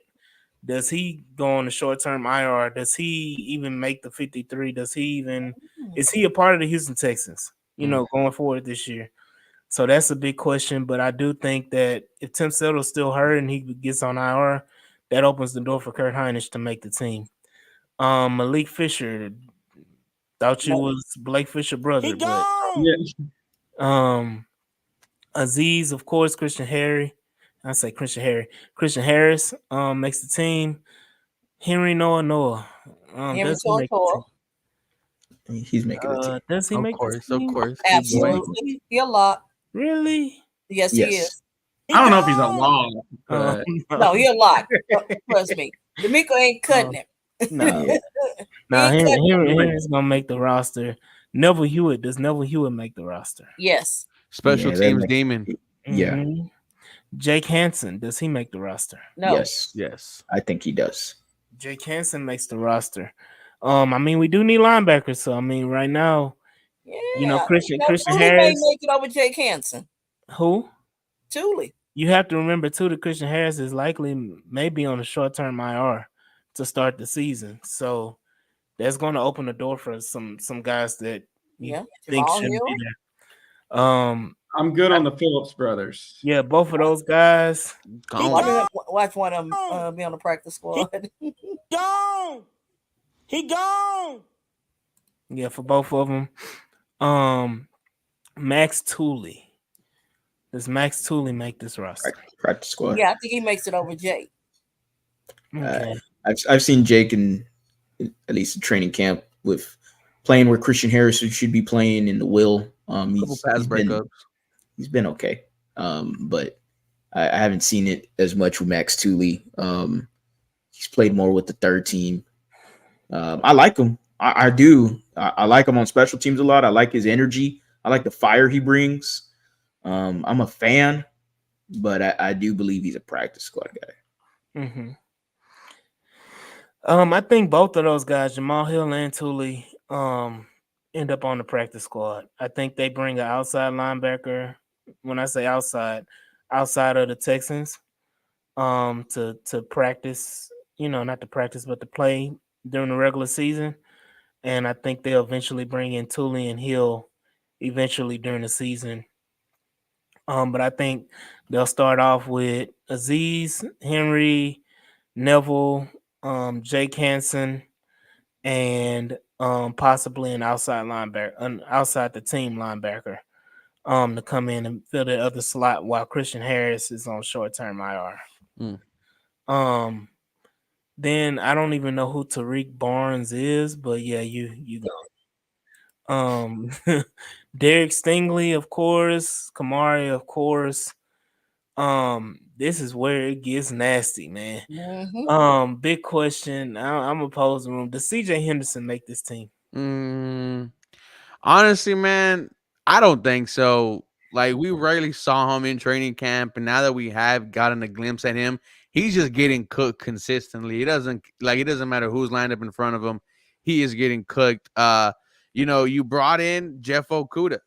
Speaker 4: Does he go on the short-term IR? Does he even make the 53? Is he a part of the Houston Texans, going forward this year? So that's a big question. But I do think that if Tim Settle's still hurt and he gets on IR, that opens the door for Kurt Hinish to make the team. Malik Fisher, thought you was Blake Fisher brother, but Aziz, of course, Christian Harris makes the team. Henry Noah.
Speaker 3: Henry
Speaker 4: Does he make the
Speaker 3: Tortor.
Speaker 4: team?
Speaker 2: He's making the team.
Speaker 4: Does he make the team?
Speaker 1: Of course. Good boy.
Speaker 3: Absolutely. He a lot.
Speaker 4: Really?
Speaker 3: Yes, he is.
Speaker 5: I don't know if he's a log,
Speaker 4: Uh,
Speaker 5: but
Speaker 3: No, he a lot. Trust me. D'Amico ain't cutting him.
Speaker 4: no. No, Henry's gonna make the roster. Neville Hewitt. Does Neville Hewitt make the roster?
Speaker 3: Yes.
Speaker 1: Special
Speaker 2: Yeah, that
Speaker 1: teams
Speaker 2: makes-
Speaker 1: demon.
Speaker 2: Yeah.
Speaker 4: Mhm. Jake Hansen. Does he make the roster?
Speaker 3: No.
Speaker 2: Yes,
Speaker 1: Yes.
Speaker 2: I think he does.
Speaker 4: Jake Hansen makes the roster. I mean, we do need linebackers. So I mean, right now,
Speaker 3: Yeah.
Speaker 4: Christian
Speaker 3: Thule
Speaker 4: Harris.
Speaker 3: may make it over Jake Hansen.
Speaker 4: Who?
Speaker 3: Thule.
Speaker 4: You have to remember too that Christian Harris is likely maybe on a short-term IR to start the season. So that's going to open the door for some guys that you think
Speaker 3: Jamal
Speaker 4: shouldn't be
Speaker 3: Hill.
Speaker 4: there.
Speaker 5: I'm good on the Phillips brothers.
Speaker 4: Yeah, both of those guys.
Speaker 3: Watch one of them be on the practice squad.
Speaker 6: Gone. He gone.
Speaker 4: Yeah, for both of them. Max Tooley. Does Max Tooley make this roster?
Speaker 2: Practice squad.
Speaker 3: Yeah, I think he makes it over Jake.
Speaker 4: Okay.
Speaker 2: I've seen Jake in at least a training camp with playing where Christian Harris should be playing in the will.
Speaker 1: Couple pass breakups.
Speaker 2: He's been okay, but I haven't seen it as much with Max Tooley. He's played more with the third team. I like him. I do. I like him on special teams a lot. I like his energy. I like the fire he brings. I'm a fan, but I do believe he's a practice squad guy.
Speaker 4: Mm-hmm. I think both of those guys, Jamal Hill and Tooley, end up on the practice squad. I think they bring an outside linebacker. When I say outside of the Texans, to practice, not to practice, but to play during the regular season. And I think they'll eventually bring in Tooley and Hill eventually during the season. But I think they'll start off with Aziz, Henry, Neville, Jake Hansen, and possibly an outside linebacker, outside the team linebacker, to come in and fill the other slot while Christian Harris is on short-term IR. Then I don't even know who Tariq Barnes is, but yeah, you go. Derek Stingley, of course, Kamari, of course. This is where it gets nasty, man.
Speaker 3: Mm-hmm.
Speaker 4: Big question. I'm gonna pose the room. Does CJ Henderson make this team?
Speaker 1: Mm, honestly, man, I don't think so. Like we rarely saw him in training camp, and now that we have gotten a glimpse at him, he's just getting cooked consistently. It doesn't matter who's lined up in front of him, he is getting cooked. You brought in Jeff Okuda,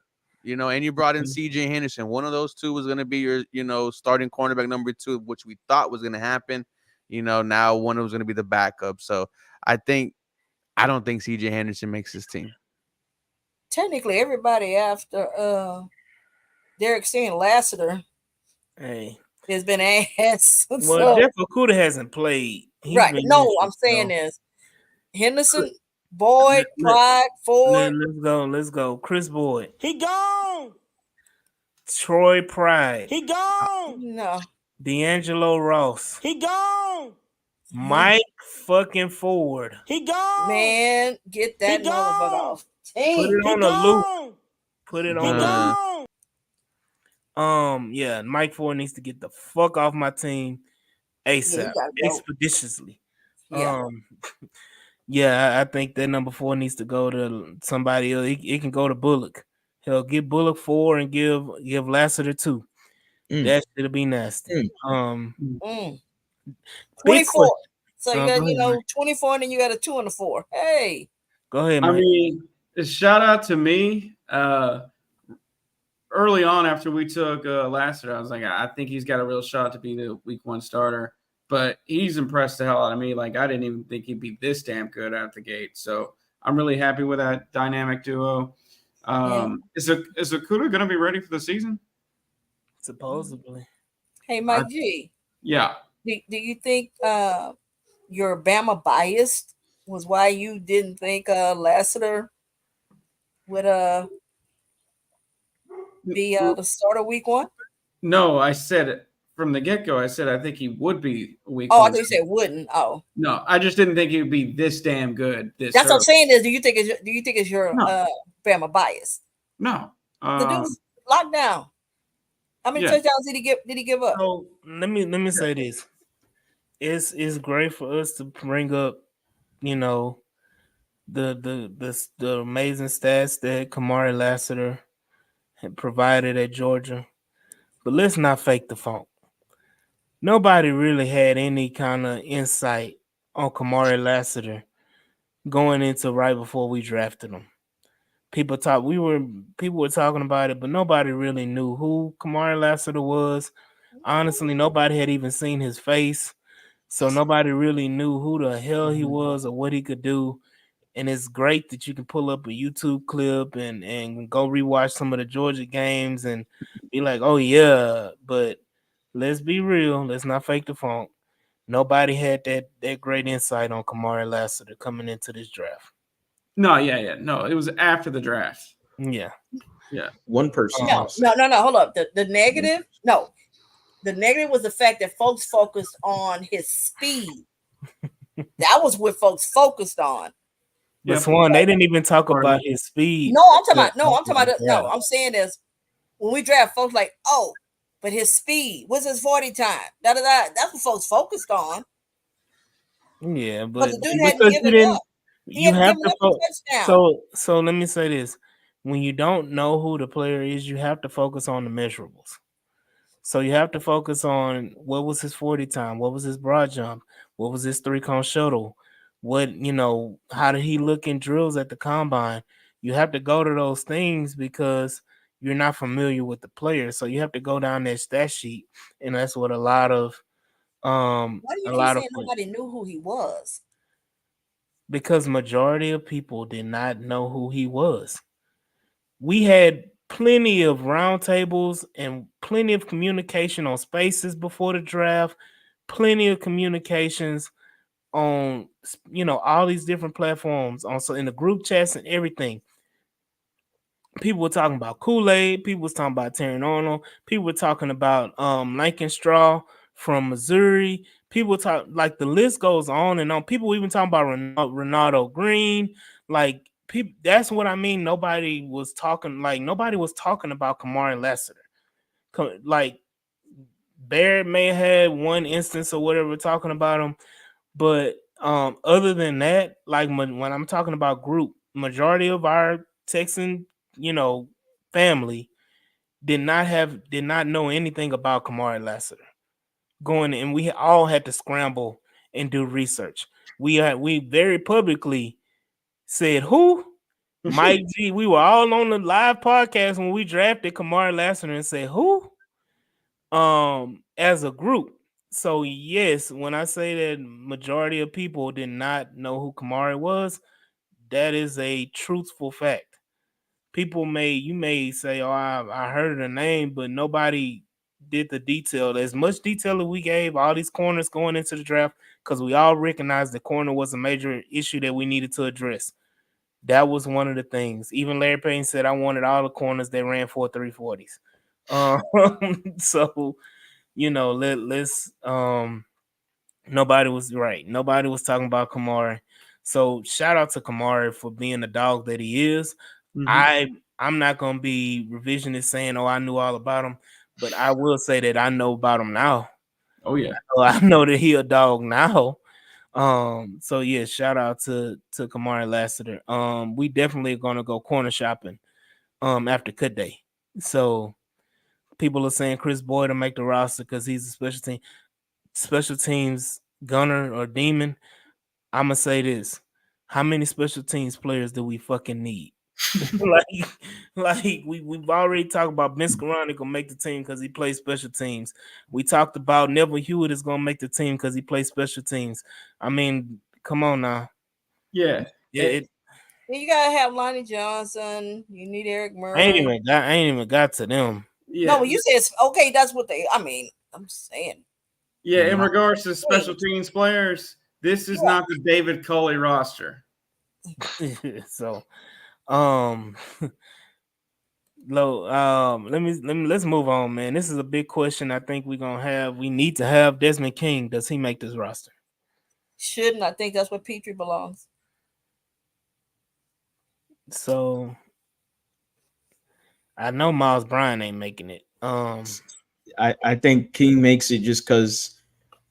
Speaker 1: and you brought in CJ Henderson. One of those two was gonna be your, starting cornerback number two, which we thought was gonna happen. Now one of them was gonna be the backup. So I don't think CJ Henderson makes this team.
Speaker 3: Technically, everybody after Derek Steen Lassiter
Speaker 4: Hey,
Speaker 3: has been asked.
Speaker 4: well,
Speaker 3: So,
Speaker 4: Jeff Okuda hasn't played. He's
Speaker 3: right.
Speaker 4: been
Speaker 3: No,
Speaker 4: injured,
Speaker 3: I'm saying
Speaker 4: so
Speaker 3: is Henderson, Boyd,
Speaker 4: let,
Speaker 3: Pride, Ford.
Speaker 4: let's go. Let's go. Chris Boyd,
Speaker 6: He gone.
Speaker 4: Troy Pride,
Speaker 6: He gone.
Speaker 3: No.
Speaker 4: D'Angelo Ross,
Speaker 6: He gone.
Speaker 4: Mike fucking Ford.
Speaker 6: He gone.
Speaker 3: Man, get that
Speaker 6: He
Speaker 3: motherfucker
Speaker 6: gone.
Speaker 3: off.
Speaker 4: Put
Speaker 3: Team.
Speaker 4: it
Speaker 6: He
Speaker 4: on a loop.
Speaker 6: gone.
Speaker 4: Put it
Speaker 6: He
Speaker 4: on a
Speaker 6: gone.
Speaker 4: Yeah, Mike Ford needs to get the fuck off my team
Speaker 3: Yeah, he
Speaker 4: ASAP,
Speaker 3: gotta go.
Speaker 4: expeditiously.
Speaker 3: Yeah.
Speaker 4: Yeah, I think that number 4 needs to go to somebody else. It can go to Bullock. He'll give Bullock 4 and give Lassiter 2. That should be nasty.
Speaker 3: Mm.
Speaker 4: Big
Speaker 3: 24.
Speaker 4: question.
Speaker 3: So you
Speaker 4: Go
Speaker 3: got,
Speaker 4: ahead, Mike.
Speaker 3: 24, and then you got a 2 and a 4. Hey.
Speaker 4: Go ahead,
Speaker 5: I
Speaker 4: Mike.
Speaker 5: mean, a shout out to me. Early on, after we took Lassiter, I was like, I think he's got a real shot to be the week 1 starter. But he's impressed the hell out of me. Like, I didn't even think he'd be this damn good out the gate. So I'm really happy with that dynamic duo. Is Okuda going to be ready for the season?
Speaker 4: Supposedly.
Speaker 3: Hey, Mike G.
Speaker 5: Yeah.
Speaker 3: Do you think your Bama biased was why you didn't think Lassiter would be the starter week 1?
Speaker 5: No, I said it from the get-go. I said I think he would be a week
Speaker 3: Oh, I
Speaker 5: 1.
Speaker 3: thought you said wouldn't. Oh,
Speaker 5: No, I just didn't think he would be this damn good this
Speaker 3: that's what I'm
Speaker 5: early.
Speaker 3: saying. Is do you think it's your
Speaker 5: No.
Speaker 3: Bama bias?
Speaker 5: No.
Speaker 3: The dude's locked down. How many
Speaker 5: Yeah.
Speaker 3: touchdowns did he give up?
Speaker 4: So let me say this. It's great for us to bring up, the amazing stats that Kamari Lassiter had provided at Georgia. But let's not fake the funk. Nobody really had any kind of insight on Kamari Lassiter going into right before we drafted him. People were talking about it, but nobody really knew who Kamari Lassiter was. Honestly, nobody had even seen his face. So nobody really knew who the hell he was or what he could do. And it's great that you can pull up a YouTube clip and go rewatch some of the Georgia games and be like, oh yeah, but let's be real. Let's not fake the funk. Nobody had that great insight on Kamari Lassiter coming into this draft.
Speaker 5: No, yeah. No, it was after the draft.
Speaker 4: Yeah.
Speaker 5: Yeah.
Speaker 2: One person.
Speaker 3: No. Hold up. The negative. No, the negative was the fact that folks focused on his speed. That was what folks focused on.
Speaker 4: But
Speaker 5: Yep.
Speaker 4: Swan, they didn't even talk about his speed.
Speaker 3: No, I'm talking about. No, I'm saying is when we draft folks like, oh, but his speed, what's his 40 time? That's what folks focused on.
Speaker 4: Yeah, but
Speaker 3: the dude hadn't given up. He
Speaker 4: you
Speaker 3: hadn't
Speaker 4: have
Speaker 3: given
Speaker 4: to
Speaker 3: up a touchdown.
Speaker 4: so let me say this. When you don't know who the player is, you have to focus on the measurables. So you have to focus on what was his 40 time, what was his broad jump, what was his 3-cone shuttle, how did he look in drills at the combine? You have to go to those things because you're not familiar with the player. So you have to go down that stat sheet, and that's what a lot of
Speaker 3: Why do you keep saying nobody knew who he was?
Speaker 4: Because majority of people did not know who he was. We had plenty of roundtables and plenty of communication on Spaces before the draft, plenty of communications on all these different platforms, also in the group chats and everything. People were talking about Kool-Aid, people was talking about Terry Arnold, people were talking about Lincoln Straw from Missouri, people talk like the list goes on and on. People even talking about Ronaldo Green, like people. That's what I mean. Nobody was talking about Kamari Lassiter. Like Barrett may have had one instance or whatever talking about him, but other than that, like when I'm talking about group, majority of our Texan, family did not know anything about Kamari Lassiter going, and we all had to scramble and do research. We very publicly said who Mike G. We were all on the live podcast when we drafted Kamari Lassiter and said who as a group. So yes, when I say that majority of people did not know who Kamari was, that is a truthful fact. You may say, "Oh, I heard the name," but nobody did the detail. As much detail that we gave all these corners going into the draft, because we all recognized the corner was a major issue that we needed to address. That was one of the things. Even Larry Payne said, "I wanted all the corners that ran 4.340s." So let's nobody was right. Nobody was talking about Kamari. So shout out to Kamari for being the dog that he is. I'm not gonna be revisionist saying, "Oh, I knew all about him," but I will say that I know about him now.
Speaker 5: Oh yeah,
Speaker 4: I know that he a dog now. So yeah, shout out to Kamari Lassiter. We definitely are gonna go corner shopping after cut day. So people are saying Chris Boyd to make the roster because he's a special teams gunner or demon. I'm gonna say this: how many special teams players do we fucking need? We've already talked about Ben Skoranek gonna make the team because he plays special teams. We talked about Neville Hewitt is gonna make the team because he plays special teams. I mean, come on now.
Speaker 5: yeah.
Speaker 3: You gotta have Lonnie Johnson. You need Eric Murray.
Speaker 4: I ain't even got to them.
Speaker 5: Yeah.
Speaker 3: No, when you said okay, that's what they. I mean, I'm saying.
Speaker 5: Yeah, in regards to special teams players, this is not the David Culley roster.
Speaker 4: So, let's move on, man. This is a big question. I think we need to have Desmond King. Does he make this roster?
Speaker 3: Shouldn't. I think that's where Petrie belongs.
Speaker 4: So I know Miles Bryant ain't making it.
Speaker 2: I think King makes it just because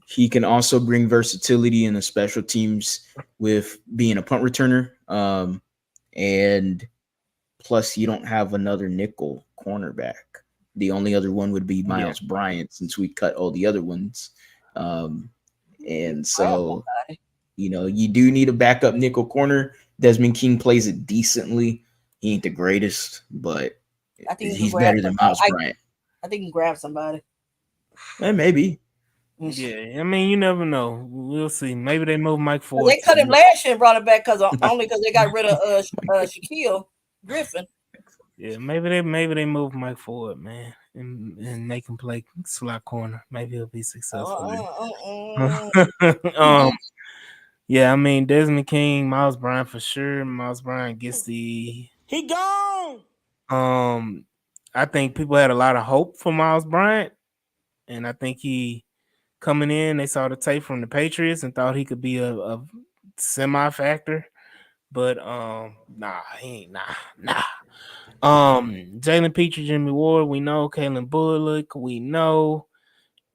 Speaker 2: he can also bring versatility in the special teams with being a punt returner. And plus, you don't have another nickel cornerback. The only other one would be Miles Bryant since we cut all the other ones. And so, you do need a backup nickel corner. Desmond King plays it decently. He ain't the greatest, but
Speaker 3: I think
Speaker 2: he's better than Miles Bryant.
Speaker 3: I think he can grab somebody.
Speaker 2: Maybe.
Speaker 4: Yeah, I mean, you never know. We'll see. Maybe they move Mike Ford.
Speaker 3: They cut him last year and brought him back only because they got rid of Shaquille Griffin.
Speaker 4: Yeah, maybe they move Mike Ford, man, and make him play slot corner. Maybe he'll be successful. Yeah, I mean Desmond King, Miles Bryant for sure. Miles Bryant gets
Speaker 6: He gone.
Speaker 4: I think people had a lot of hope for Miles Bryant, and I think he coming in, they saw the tape from the Patriots and thought he could be a semi factor, but he ain't nah. Jalen Petrie, Jimmy Ward, we know. Kalen Bullock, we know.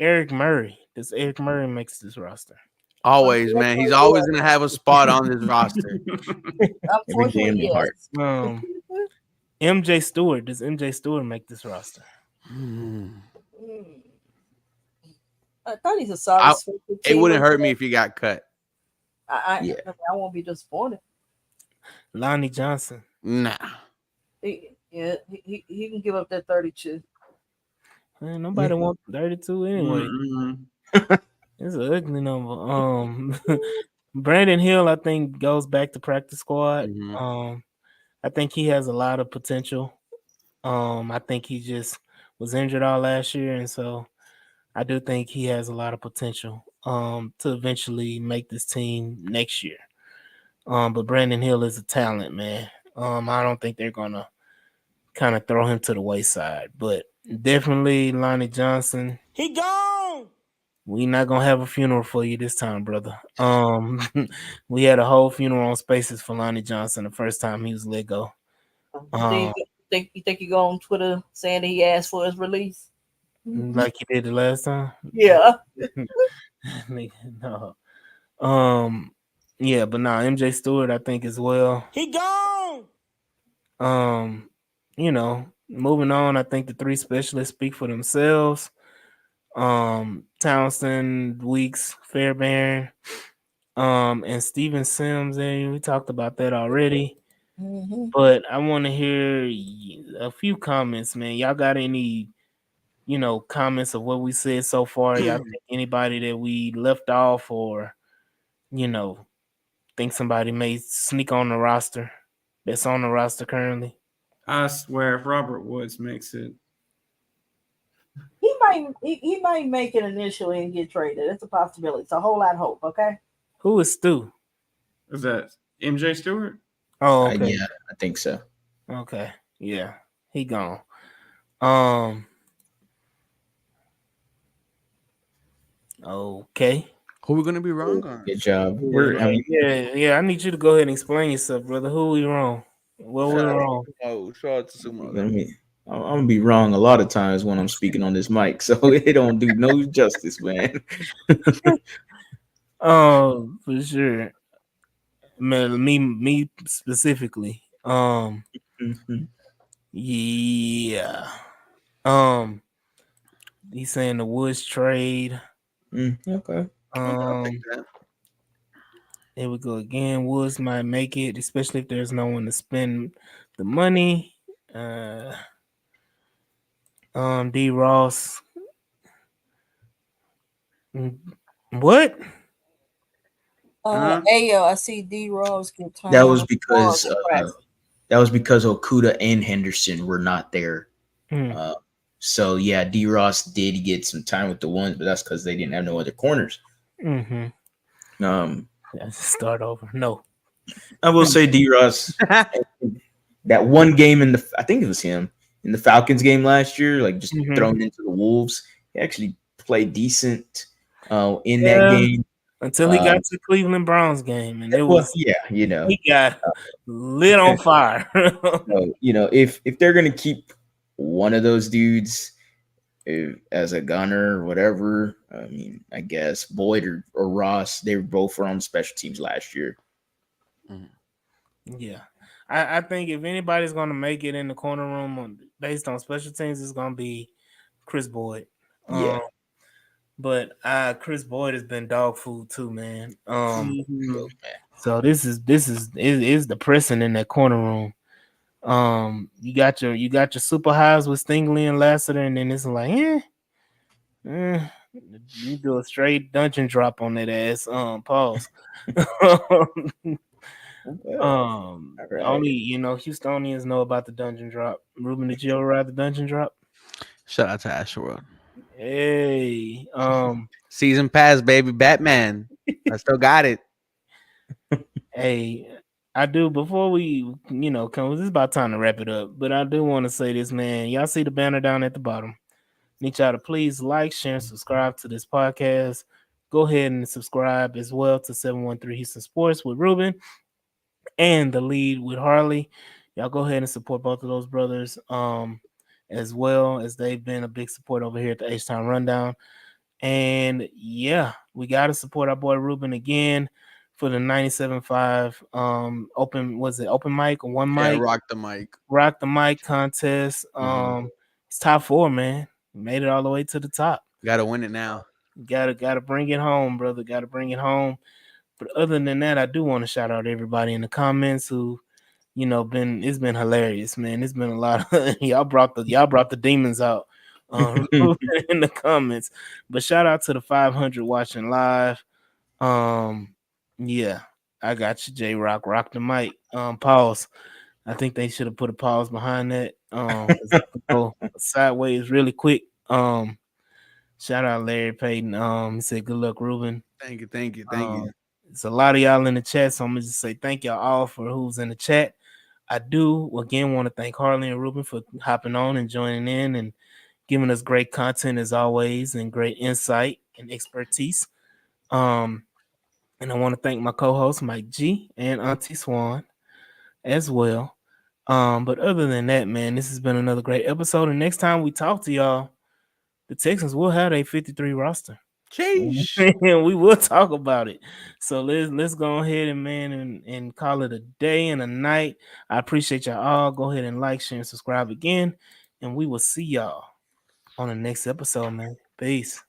Speaker 4: Eric Murray. Does Eric Murray makes this roster?
Speaker 1: Always, man. He's always gonna have a spot on this roster.
Speaker 3: Unfortunately, yes.
Speaker 4: MJ Stewart. Does MJ Stewart make this roster?
Speaker 3: I thought he's a solid.
Speaker 1: It wouldn't hurt me if he got cut.
Speaker 3: I won't be disappointed.
Speaker 4: Lonnie Johnson.
Speaker 1: Nah.
Speaker 3: He can give up that 32.
Speaker 4: Man, nobody wants 32 anyway. It's an ugly number. Brandon Hill, I think, goes back to practice squad. I think he has a lot of potential. I think he just was injured all last year, and so I do think he has a lot of potential to eventually make this team next year. But Brandon Hill is a talent, man. I don't think they're gonna kind of throw him to the wayside, but definitely Lonnie Johnson.
Speaker 6: He gone.
Speaker 4: we not gonna have a funeral for you this time, brother. We had a whole funeral on Spaces for Lonnie Johnson the first time he was let go.
Speaker 3: You think you go on Twitter saying that he asked for his release?
Speaker 4: Like he did the last time.
Speaker 3: Yeah.
Speaker 4: No. Yeah, but nah, MJ Stewart, I think as well.
Speaker 6: He gone.
Speaker 4: Moving on, I think the three specialists speak for themselves. Townsend, Weeks, Fairbairn, and Steven Sims. We talked about that already.
Speaker 3: Mm-hmm.
Speaker 4: But I want to hear a few comments, man. Y'all got any, comments of what we said so far? Y'all think anybody that we left off or, think somebody may sneak on the roster that's on the roster currently?
Speaker 5: I swear, if Robert Woods makes it,
Speaker 3: He might make an initial and get traded. It's a possibility. It's a whole lot of hope. Okay.
Speaker 4: Who is Stu?
Speaker 5: is that MJ Stewart?
Speaker 4: Oh, okay.
Speaker 2: Yeah, I think so.
Speaker 4: Okay. Yeah. He gone. Okay.
Speaker 1: Who we gonna be wrong on?
Speaker 2: Good job.
Speaker 4: Yeah. I need you to go ahead and explain yourself, brother. Who we wrong? What we wrong?
Speaker 1: Oh, shout out to Sumo.
Speaker 2: I'm gonna be wrong a lot of times when I'm speaking on this mic, so it don't do no justice, man.
Speaker 4: Oh, for sure. Man, me specifically.
Speaker 2: Mhm.
Speaker 4: Yeah. He's saying the Woods trade.
Speaker 2: Okay.
Speaker 1: I'll take that.
Speaker 4: Here we go again. Woods might make it, especially if there's no one to spend the money. D Ross. What?
Speaker 3: Ayo, I see D Rose get turned.
Speaker 2: That was because Okuda and Henderson were not there. So yeah, D Ross did get some time with the ones, but that's because they didn't have no other corners.
Speaker 4: Let's start over. No.
Speaker 2: I will say D Ross that one game I think it was him in the Falcons game last year, like just thrown into the Wolves. He actually played decent in that game
Speaker 4: until he got to the Cleveland Browns game, and it was
Speaker 2: he
Speaker 4: got lit on fire.
Speaker 2: So, if they're gonna keep one of those dudes as a gunner or whatever, I mean, I guess Boyd or Ross, they were both on special teams last year.
Speaker 4: Yeah. I think if anybody's going to make it in the corner room based on special teams, it's going to be Chris Boyd.
Speaker 2: Yeah.
Speaker 4: But Chris Boyd has been dog food too, man. So this is depressing in that corner room. You got your super highs with Stingley and Lassiter, and then it's like, you do a straight dungeon drop on that ass. Pause.
Speaker 2: Right.
Speaker 4: Only Houstonians know about the dungeon drop. Ruben, did you ever ride the dungeon drop?
Speaker 1: Shout out to Asherworld.
Speaker 4: Hey,
Speaker 1: Season pass, baby. Batman. I still got it.
Speaker 4: Hey, I do. Before we, come, it's about time to wrap it up. But I do want to say this, man. Y'all see the banner down at the bottom. Need y'all to please like, share, and subscribe to this podcast. Go ahead and subscribe as well to 713 Houston Sports with Ruben and the lead with Harley. Y'all go ahead and support both of those brothers as well, as they've been a big support over here at the H-Town Rundown. And yeah, we got to support our boy Ruben again for the 97.5 open mic or one mic?
Speaker 1: Yeah,
Speaker 4: rock the mic contest. It's top 4, man. Made it all the way to the top.
Speaker 1: Gotta win it now.
Speaker 4: Gotta bring it home, brother. Gotta bring it home. But other than that, I do want to shout out everybody in the comments who, it's been hilarious, man. It's been a lot of y'all brought the demons out in the comments. But shout out to the 500 watching live. Yeah, I got you, J Rock. Rock the mic. Pause. I think they should have put a pause behind that. Go sideways really quick. Shout out Larry Payton. He said, "Good luck, Ruben."
Speaker 1: Thank you.
Speaker 4: It's a lot of y'all in the chat, so I'm gonna just say thank y'all all for who's in the chat. I do again want to thank Harley and Ruben for hopping on and joining in and giving us great content as always and great insight. and expertise. And I want to thank my co-host Mike G and Auntie Swan as well. But other than that, man, this has been another great episode. And next time we talk to y'all, the Texans will have a 53 roster.
Speaker 1: Sheesh.
Speaker 4: And we will talk about it. So let's go ahead and call it a day and a night. I appreciate y'all all. Go ahead and like, share, and subscribe again. And we will see y'all on the next episode, man. Peace.